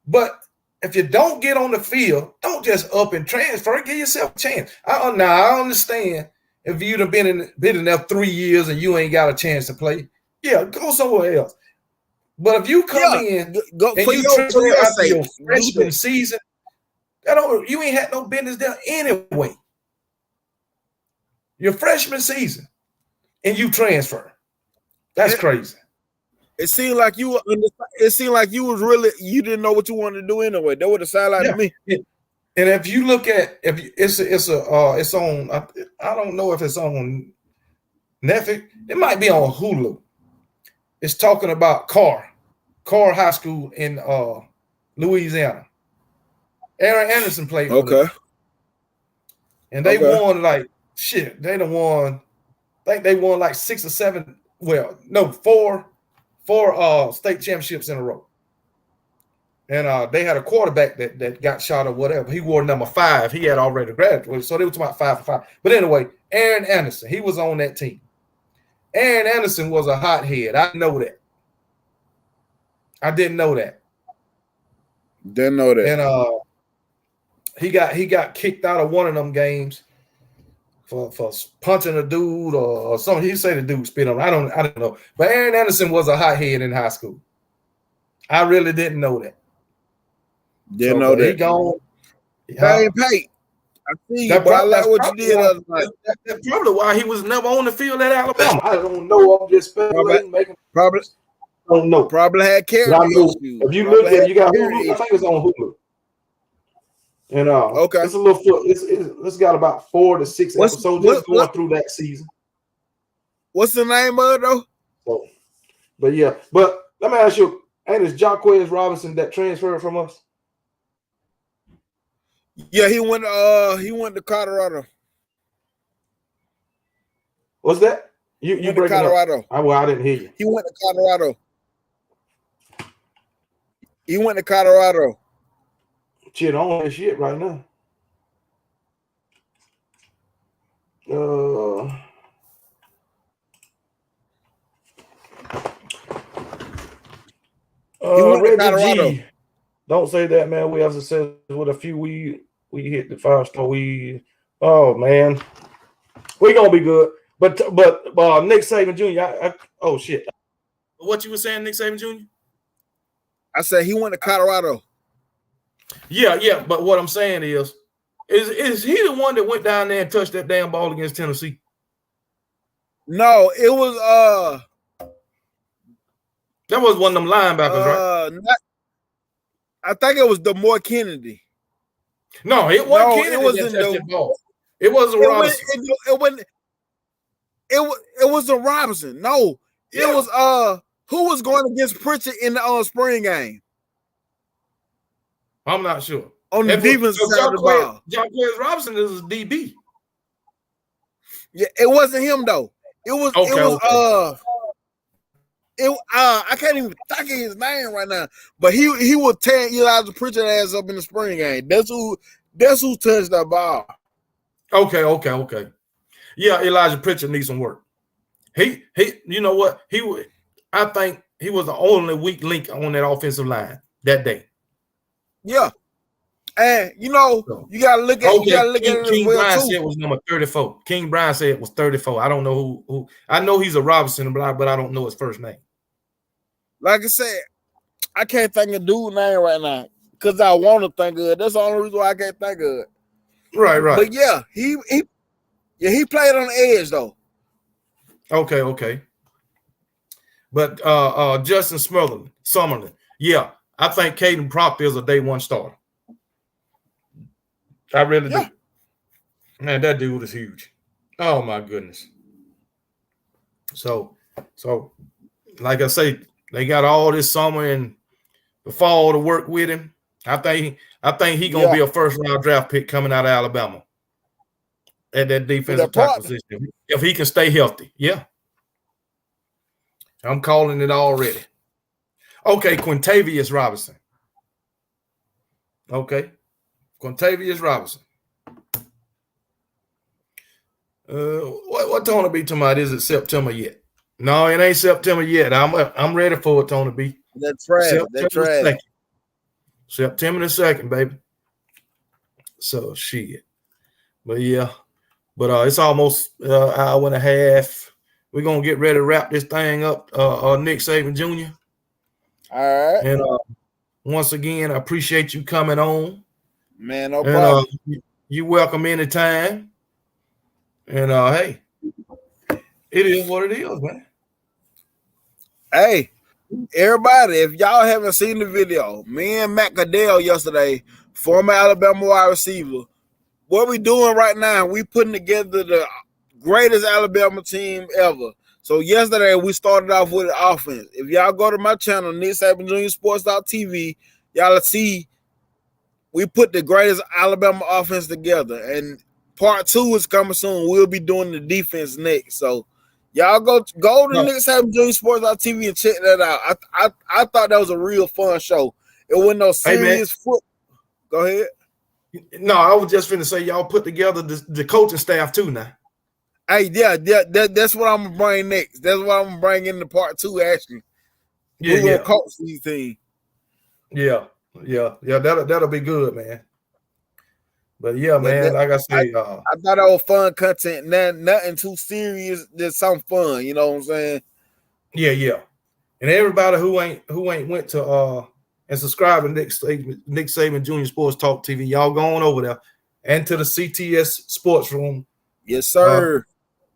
Speaker 1: But if you don't get on the field, don't just up and transfer. Give yourself a chance. I understand if you'd have been in there 3 years and you ain't got a chance to play. Yeah, go somewhere else. But if you come in and you transfer after your freshman season, you ain't had no business there anyway. Your freshman season, and you transfer. That's crazy.
Speaker 2: It seemed like you was really, you didn't know what you wanted to do anyway. That would have sounded like to me.
Speaker 1: Yeah. And if you look at it's on, I don't know if it's on Netflix. It might be on Hulu. It's talking about Carr High School in Louisiana. Aaron Anderson played for them. And they won like shit. They done won. I think they won like 6 or 7. Well, no, four state championships in a row. And they had a quarterback that got shot or whatever. He wore number 5. He had already graduated, so they were talking about 5 for 5. But anyway, Aaron Anderson, he was on that team. Aaron Anderson was a hothead. I know that. I didn't know that.
Speaker 2: Didn't know that.
Speaker 1: And he got kicked out of one of them games for punching a dude or something. He said the dude spit on him. I don't know. But Aaron Anderson was a hothead in high school. I really didn't know that.
Speaker 2: Didn't know that.
Speaker 1: He gone.
Speaker 2: Hey, Pate. I see you, but I like what you did other night.
Speaker 1: That's probably why he was never on the field at Alabama. I don't know. I'm just speculating.
Speaker 2: Probably.
Speaker 1: I don't know.
Speaker 2: Probably had character issues.
Speaker 1: If you look at it, you got Hulu. I think it's on Hulu. And
Speaker 2: okay,
Speaker 1: it's a little. It's got about 4 to 6 episodes just going through that season.
Speaker 2: What's the name of it though?
Speaker 1: So, but let me ask you: ain't it Jacquez Robinson that transferred from us?
Speaker 2: Yeah, he went to Colorado.
Speaker 1: What's that? You breaking
Speaker 2: Colorado?
Speaker 1: Up. I didn't hear you.
Speaker 2: He went to Colorado. He went to Colorado.
Speaker 1: Shit, on that shit right now. Reggie G. Don't say that, man. We have success with a few. We hit the 5-star. Oh man, we gonna be good. But Nick Saban Jr. Oh shit. What you were saying, Nick Saban Jr.?
Speaker 2: I said he went to Colorado.
Speaker 1: Yeah. But what I'm saying is he the one that went down there and touched that damn ball against Tennessee?
Speaker 2: No, it was
Speaker 1: that was one of them linebackers, right?
Speaker 2: I think it was DeMore Kennedy.
Speaker 1: No, it wasn't Kennedy. It wasn't that ball. It wasn't Robinson.
Speaker 2: It was a Robinson. No, it was who was going against Pritchard in the spring game?
Speaker 1: I'm not sure.
Speaker 2: On the defense side of the ball.
Speaker 1: Jacquez Robinson is a DB.
Speaker 2: Yeah, it wasn't him though. I can't even think of his name right now. But he was tearing Elijah Pritchard ass up in the spring game. That's who touched that ball.
Speaker 1: Okay. Yeah, Elijah Pritchard needs some work. He you know what? I think he was the only weak link on that offensive line that day.
Speaker 2: Yeah. And you gotta look at it.
Speaker 1: King Brian said it was number 34. King Brian said it was 34. I don't know who. I know he's a Robinson, but I don't know his first name.
Speaker 2: Like I said, I can't think of dude's name right now because I want to think of it. That's the only reason why I can't think of it.
Speaker 1: Right.
Speaker 2: But yeah, he played on the edge though.
Speaker 1: Okay. But Justin Summerlin. Yeah, I think Caden Proctor is a day one starter. I really do. Man, that dude is huge. Oh my goodness. So like I say, they got all this summer and the fall to work with him. I think he gonna be a first round draft pick coming out of Alabama at that defensive tackle position if he can stay healthy. Yeah, I'm calling it already. Okay, Quintavious Robinson. Okay, Quintavious Robinson. What Tony B talking about? Is it September yet? No, it ain't September yet. I'm ready for it, Tony B.
Speaker 2: That's right.
Speaker 1: September the 2nd, baby. So shit. But yeah. But it's almost an hour and a half. We're gonna get ready to wrap this thing up. Nick Saban Jr.
Speaker 2: All right.
Speaker 1: And once again, I appreciate you coming on.
Speaker 2: Man, no problem.
Speaker 1: You welcome anytime. And hey, it is what it is, man.
Speaker 2: Hey, everybody, if y'all haven't seen the video, me and Matt Goodell yesterday, former Alabama wide receiver, what we doing right now, we putting together the greatest Alabama team ever. So yesterday, we started off with the offense. If y'all go to my channel, Nick Saban Jr. Sports.tv, y'all will see we put the greatest Alabama offense together. And part 2 is coming soon. We'll be doing the defense next. So y'all go to Nick Saban Jr. Sports.tv and check that out. I thought that was a real fun show. It wasn't no serious foot. Go ahead.
Speaker 1: No, I was just finna say y'all put together the coaching staff too now.
Speaker 2: Hey, yeah, that's what I'm gonna bring next. That's what I'm gonna bring into part 2, actually.
Speaker 1: Yeah,
Speaker 2: Who gonna coach these teams?
Speaker 1: Yeah. That'll be good, man. But yeah, man, like I say,
Speaker 2: I thought that was fun content. Nothing too serious, just some fun. You know what I'm saying?
Speaker 1: Yeah. And everybody who ain't went to and subscribe to Nick Saban Jr. Sports Talk TV, y'all go on over there and to the CTS Sports Room.
Speaker 2: Yes, sir.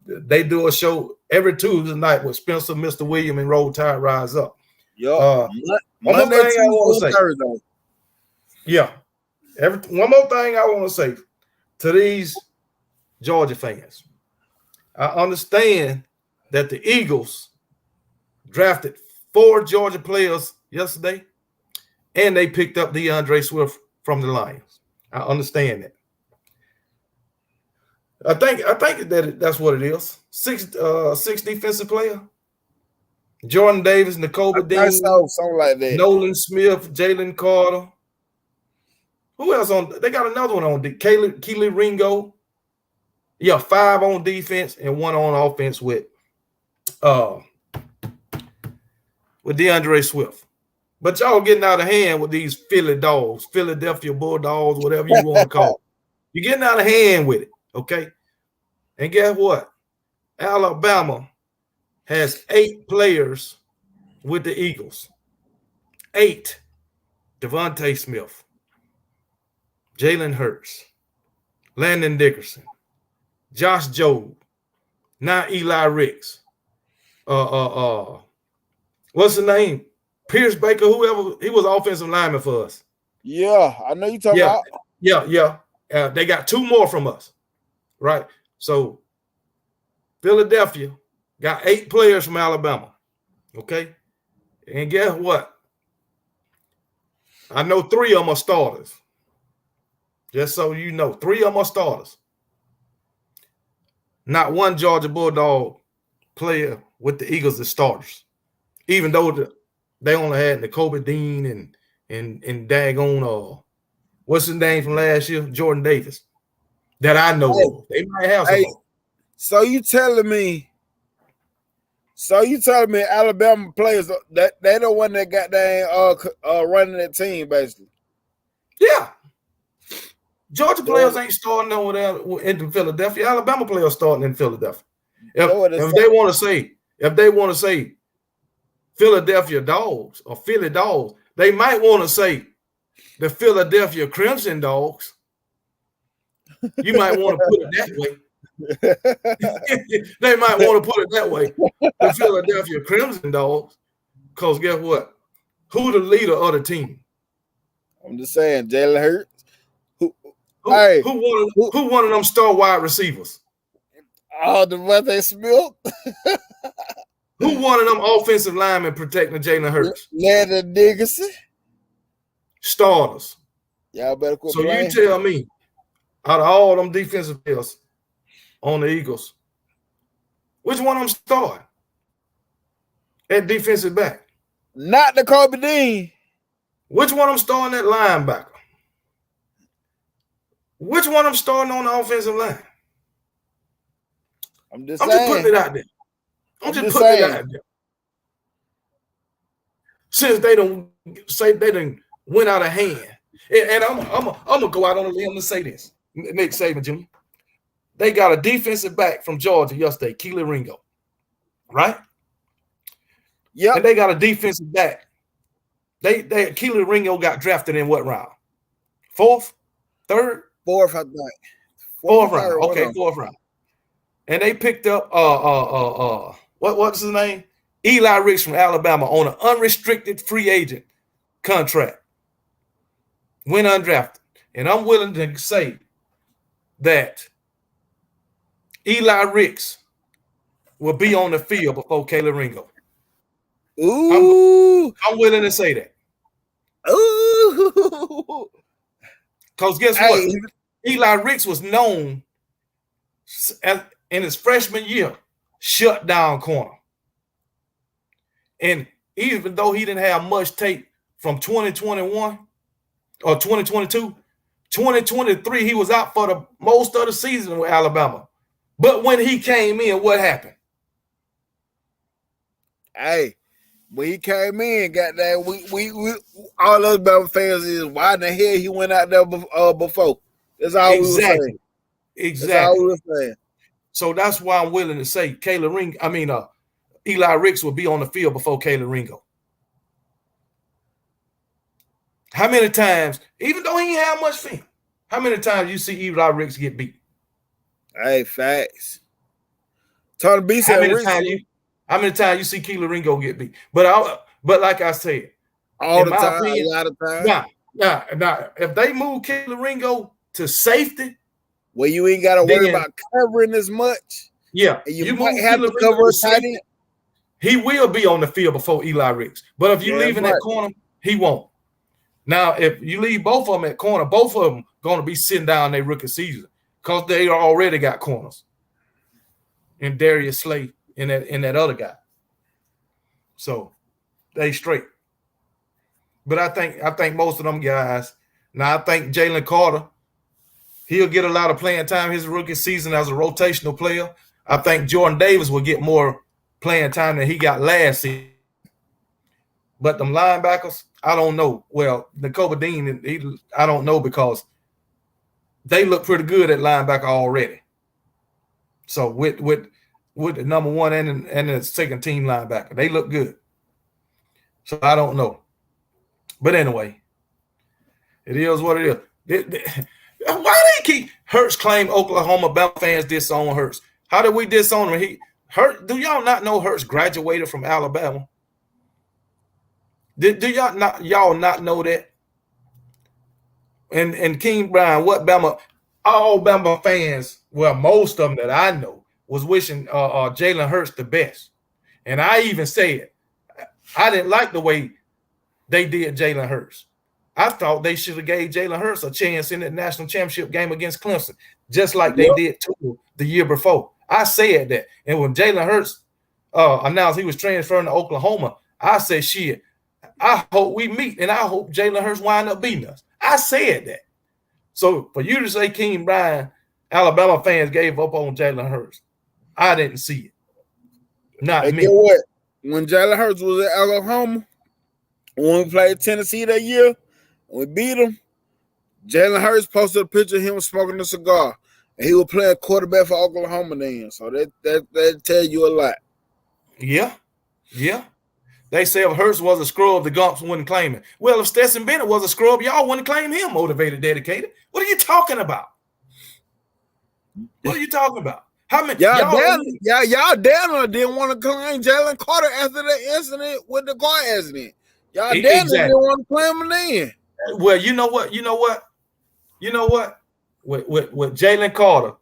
Speaker 1: They do a show every Tuesday night with Spencer, Mr. William, and Roll Tide Rise Up.
Speaker 2: Yup.
Speaker 1: One more thing I want to say.
Speaker 2: Thursday.
Speaker 1: Yeah. One more thing I want to say to these Georgia fans. I understand that the Eagles drafted 4 Georgia players yesterday, and they picked up DeAndre Swift from the Lions. I understand that. I think that's what it is. 6 defensive player. Jordan Davis, N'Kobe Dean,
Speaker 2: something like that.
Speaker 1: Nolan Smith, Jalen Carter. Who else on? They got another one on Keely Ringo. Yeah, 5 on defense and 1 on offense with DeAndre Swift. But y'all getting out of hand with these Philadelphia Bulldogs, whatever you want to call it. You're getting out of hand with it, okay? And guess what? Alabama has 8 players with the Eagles. 8. Devontae Smith, Jalen Hurts, Landon Dickerson, Josh Jobe, now Eli Ricks. What's the name? Pierce Baker, whoever, he was offensive lineman for us.
Speaker 2: Yeah, I know you talking about.
Speaker 1: Yeah. They got 2 more from us, right? So Philadelphia got 8 players from Alabama, okay? And guess what? I know 3 of them are starters. Just so you know, 3 of them are starters. Not one Georgia Bulldog player with the Eagles as starters, even though they only had N'Kobe Dean and daggone what's his name from last year, Jordan Davis, that I know of. They might have some more.
Speaker 2: So you telling me Alabama players that they the one that got running that team basically?
Speaker 1: Yeah. Georgia players ain't starting over there in Philadelphia. Alabama players starting in Philadelphia. If they want to say Philadelphia Dogs or Philly Dogs, they might want to say the Philadelphia Crimson Dogs. You might want to put it that way. They might want to put it that way. The Philadelphia Crimson Dogs. Because guess what? Who the leader of the team?
Speaker 2: I'm just saying, Jalen Hurts.
Speaker 1: Who one of them star wide receivers?
Speaker 2: Oh, Devontae Smith.
Speaker 1: Who one of them offensive linemen protecting Jalen Hurts?
Speaker 2: Landon Dickerson.
Speaker 1: Starters.
Speaker 2: Y'all better quit
Speaker 1: So
Speaker 2: playing.
Speaker 1: you tell me, out of all them defensive players on the Eagles, which one of them starting at defensive back?
Speaker 2: Not N'Kobe Dean.
Speaker 1: Which one of them starting at linebacker? Which one of them starting on the offensive line?
Speaker 2: I'm just
Speaker 1: putting it out there. I'm just putting it out there. Since they don't went out of hand, and I'm gonna go out on a limb and say this, Nick Saban Jr. They got a defensive back from Georgia yesterday, Keely Ringo, right?
Speaker 2: Yeah.
Speaker 1: And they got a defensive back. Keely Ringo got drafted in what round? 4th, 3rd,
Speaker 2: 4th, I think.
Speaker 1: 4th round. Okay, 4th round. And they picked up what's his name? Eli Ricks from Alabama on an unrestricted free agent contract. Went undrafted. And I'm willing to say that Eli Ricks will be on the field before Keely Ringo.
Speaker 2: Ooh.
Speaker 1: I'm willing to say that.
Speaker 2: Ooh.
Speaker 1: Because guess what? Eli Ricks was known in his freshman year, shut down corner. And even though he didn't have much tape from 2021 or 2022, 2023, he was out for the most of the season with Alabama. But when he came in, what happened?
Speaker 2: Hey, when he came in, goddamn, we all those Bama fans is why in the hell he went out there before. That's all we were saying.
Speaker 1: Exactly.
Speaker 2: That's all we were saying.
Speaker 1: So that's why I'm willing to say Eli Ricks will be on the field before Kayla Ringo. How many times, even though he ain't have much film, how many times you see Eli Ricks get beat?
Speaker 2: Hey, facts. Tony B said,
Speaker 1: how many times you see Kayla Ringo get beat? But like I said,
Speaker 2: all the time, a lot of time.
Speaker 1: Now, if they move Kayla Ringo to safety,
Speaker 2: well, you ain't got to worry about covering as much.
Speaker 1: Yeah,
Speaker 2: and you might have to cover a tight end.
Speaker 1: He will be on the field before Eli Ricks, but if you leave him at corner, he won't. Now, if you leave both of them at corner, both of them going to be sitting down their rookie season because they already got corners. And Darius Slay and that other guy. So they straight. But I think most of them guys. Now I think Jalen Carter, he'll get a lot of playing time his rookie season as a rotational player. I think Jordan Davis will get more playing time than he got last season. But them linebackers, I don't know. Well, Nakobe Dean, I don't know because they look pretty good at linebacker already. So with the number one and the second team linebacker, they look good. So I don't know. But anyway, it is what it is. Why they keep Hurts claim Oklahoma Bama fans disown Hurts? How did we disown him? Do y'all not know Hurts graduated from Alabama? Do y'all not know that? And King Brian, what Bama? All Bama fans, well, most of them that I know, was wishing Jalen Hurts the best. And I even said I didn't like the way they did Jalen Hurts. I thought they should have gave Jalen Hurts a chance in the national championship game against Clemson, just like they did the year before. I said that. And when Jalen Hurts announced he was transferring to Oklahoma, I said, shit, I hope we meet, and I hope Jalen Hurts wind up beating us. I said that. So for you to say King Brian, Alabama fans gave up on Jalen Hurts, I didn't see it. Not me.
Speaker 2: Get what? When Jalen Hurts was at Oklahoma, when we played Tennessee that year, we beat them. Jalen Hurts posted a picture of him smoking a cigar, and he was playing quarterback for Oklahoma then. So that tell you a lot.
Speaker 1: Yeah. They say if Hurts was a scrub, the Gumps wouldn't claim it. Well, if Stetson Bennett was a scrub, y'all wouldn't claim him motivated, dedicated. What are you talking about? What are you talking about? How many
Speaker 2: y'all down didn't want to claim Jalen Carter after the incident with the car accident. Y'all didn't want to claim him then.
Speaker 1: Well, you know what? With Jalen Carter,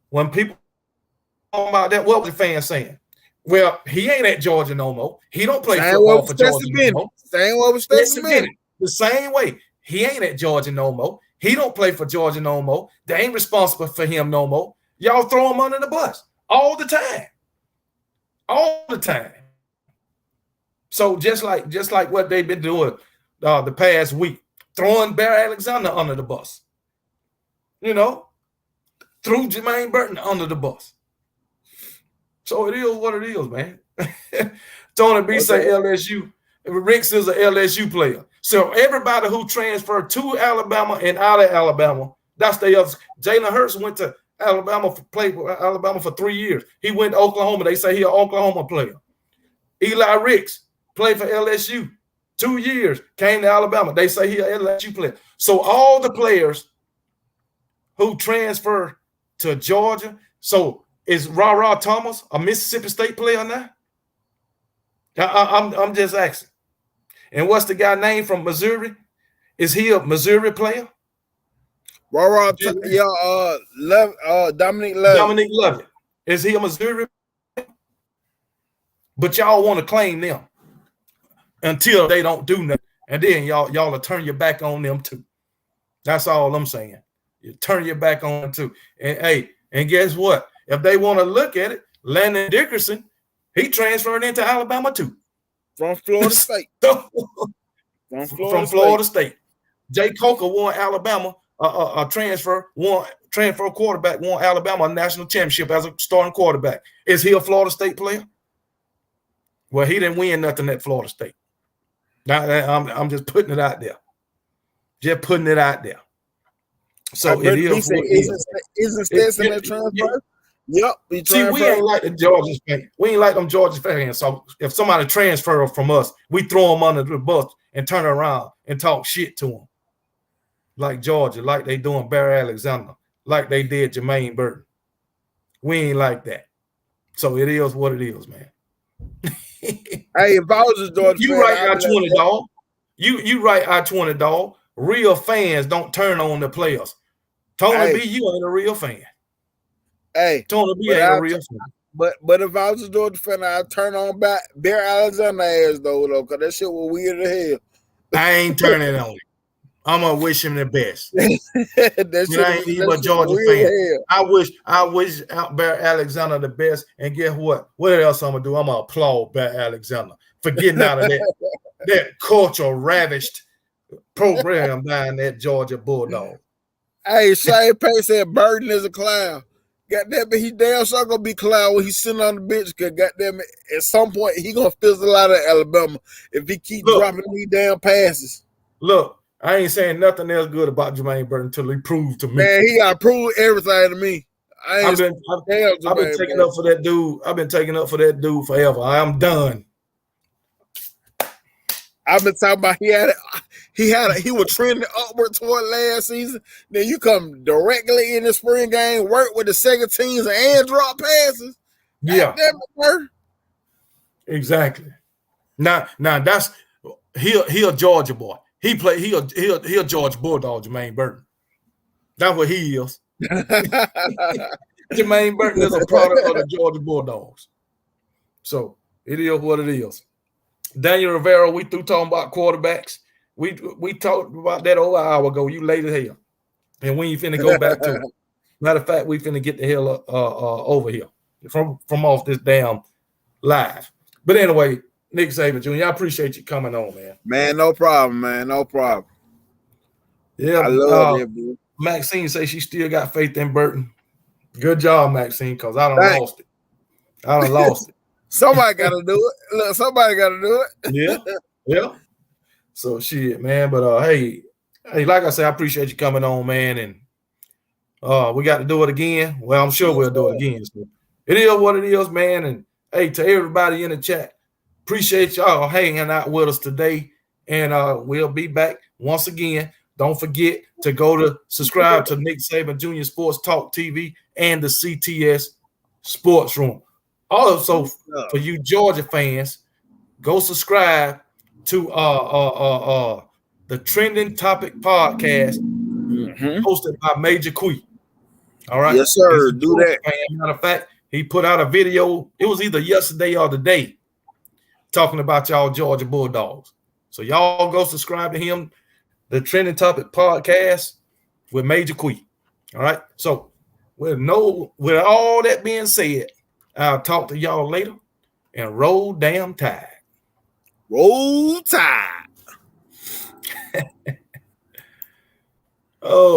Speaker 1: when people talk about that, what was the fans saying? Well, he ain't at Georgia no more. He don't play football for Georgia no more.
Speaker 2: Same way with Stetson Bennett.
Speaker 1: The same way. He ain't at Georgia no more. He don't play for Georgia no more. They ain't responsible for him no more. Y'all throw him under the bus all the time. All the time. So just like what they've been doing the past week, throwing Barry Alexander under the bus. You know, threw Jermaine Burton under the bus. So it is what it is, man. Tony B say LSU. Ricks is an LSU player. So everybody who transferred to Alabama and out of Alabama, that's the other. Jalen Hurts went to Alabama played for Alabama for 3 years. He went to Oklahoma. They say he's an Oklahoma player. Eli Ricks played for LSU 2 years. Came to Alabama. They say he's an LSU player. So all the players who transfer to Georgia. So is Ra Thomas a Mississippi State player now? I'm just asking. And what's the guy name from Missouri? Is he a Missouri player?
Speaker 2: Dominic Lovett.
Speaker 1: Dominic Lovett. Is he a Missouri player? But y'all want to claim them until they don't do nothing. And then y'all will turn your back on them too. That's all I'm saying. You turn your back on them too. And hey, and guess what? If they want to look at it, Landon Dickerson, he transferred into Alabama too.
Speaker 2: From Florida State.
Speaker 1: From Florida State. Jay Coker won Alabama a transfer quarterback, won Alabama a national championship as a starting quarterback. Is he a Florida State player? Well, he didn't win nothing at Florida State. Now, I'm just putting it out there. Just putting it out there. So it is what it is.
Speaker 2: Isn't Stetson a transfer? Yep.
Speaker 1: See, we ain't like the Georgia fans. We ain't like them Georgia fans. So if somebody transfer from us, we throw them under the bus and turn around and talk shit to them. Like Georgia, like they doing Barry Alexander, like they did Jermaine Burton. We ain't like that. So it is what it is, man.
Speaker 2: Hey, if I was a Georgia
Speaker 1: you
Speaker 2: fan,
Speaker 1: right, I-20, dog. You right, I-20, dog. Real fans don't turn on the players. Tony B, you ain't a real fan.
Speaker 2: Hey,
Speaker 1: Tony B ain't a real fan.
Speaker 2: But if I was a Georgia fan, I'd turn on back Barry Alexander ass though, because that shit was weird as hell.
Speaker 1: I ain't turning on it. I'm gonna wish him the best. I ain't even a Georgia fan. I wish Barry Alexander the best. And guess what? What else I'm gonna do? I'm gonna applaud Barry Alexander for getting out of that culture ravished program down that Georgia Bulldog.
Speaker 2: Hey, Shane Payne said Burton is a clown. Goddamn it, he damn sure gonna be clown when he's sitting on the bench. Cause goddamn it, at some point he gonna fizzle out of Alabama if he keep dropping these damn passes.
Speaker 1: Look, I ain't saying nothing else good about Jermaine Burton until he proved to me.
Speaker 2: Man, he got proved everything to me.
Speaker 1: I've been taking up for that dude. I've been taking up for that dude forever. I'm done.
Speaker 2: I've been talking about he was trending upward toward last season. Then you come directly in the spring game, work with the second teams and drop passes.
Speaker 1: Yeah,
Speaker 2: damn it,
Speaker 1: exactly. Now that's he a Georgia boy. He a Georgia Bulldog, Jermaine Burton. That's what he is. Jermaine Burton is a product of the Georgia Bulldogs. So it is what it is. Daniel Rivera, we through talking about quarterbacks. We talked about that over an hour ago. You late as hell. And we ain't finna go back to it. Matter of fact, we finna get the hell over here from off this damn live. But anyway, Nick Saban Jr., I appreciate you coming on, man.
Speaker 2: Man, no problem, man. No problem.
Speaker 1: Yeah, I love it, bro. Maxine says she still got faith in Burton. Good job, Maxine, because I done lost it. I done lost it.
Speaker 2: Somebody got to do it. Look, somebody got to do
Speaker 1: it. Yeah. So shit, man. But hey, like I said, I appreciate you coming on, man. And we got to do it again. Well, I'm sure we'll do it again. So it is what it is, man. And hey, to everybody in the chat, appreciate y'all hanging out with us today. And we'll be back once again. Don't forget to go to subscribe to Nick Saban Jr. Sports Talk TV and the CTS Sports Room. Also, for you Georgia fans, go subscribe to the Trending Topic podcast hosted by Major Quee. All right.
Speaker 2: Yes, sir. Do that.
Speaker 1: Matter of fact, he put out a video. It was either yesterday or today talking about y'all Georgia Bulldogs. So y'all go subscribe to him, the Trending Topic podcast with Major Quee. All right. So with all that being said, I'll talk to y'all later, and roll damn tide.
Speaker 2: Roll tide.
Speaker 1: Oh.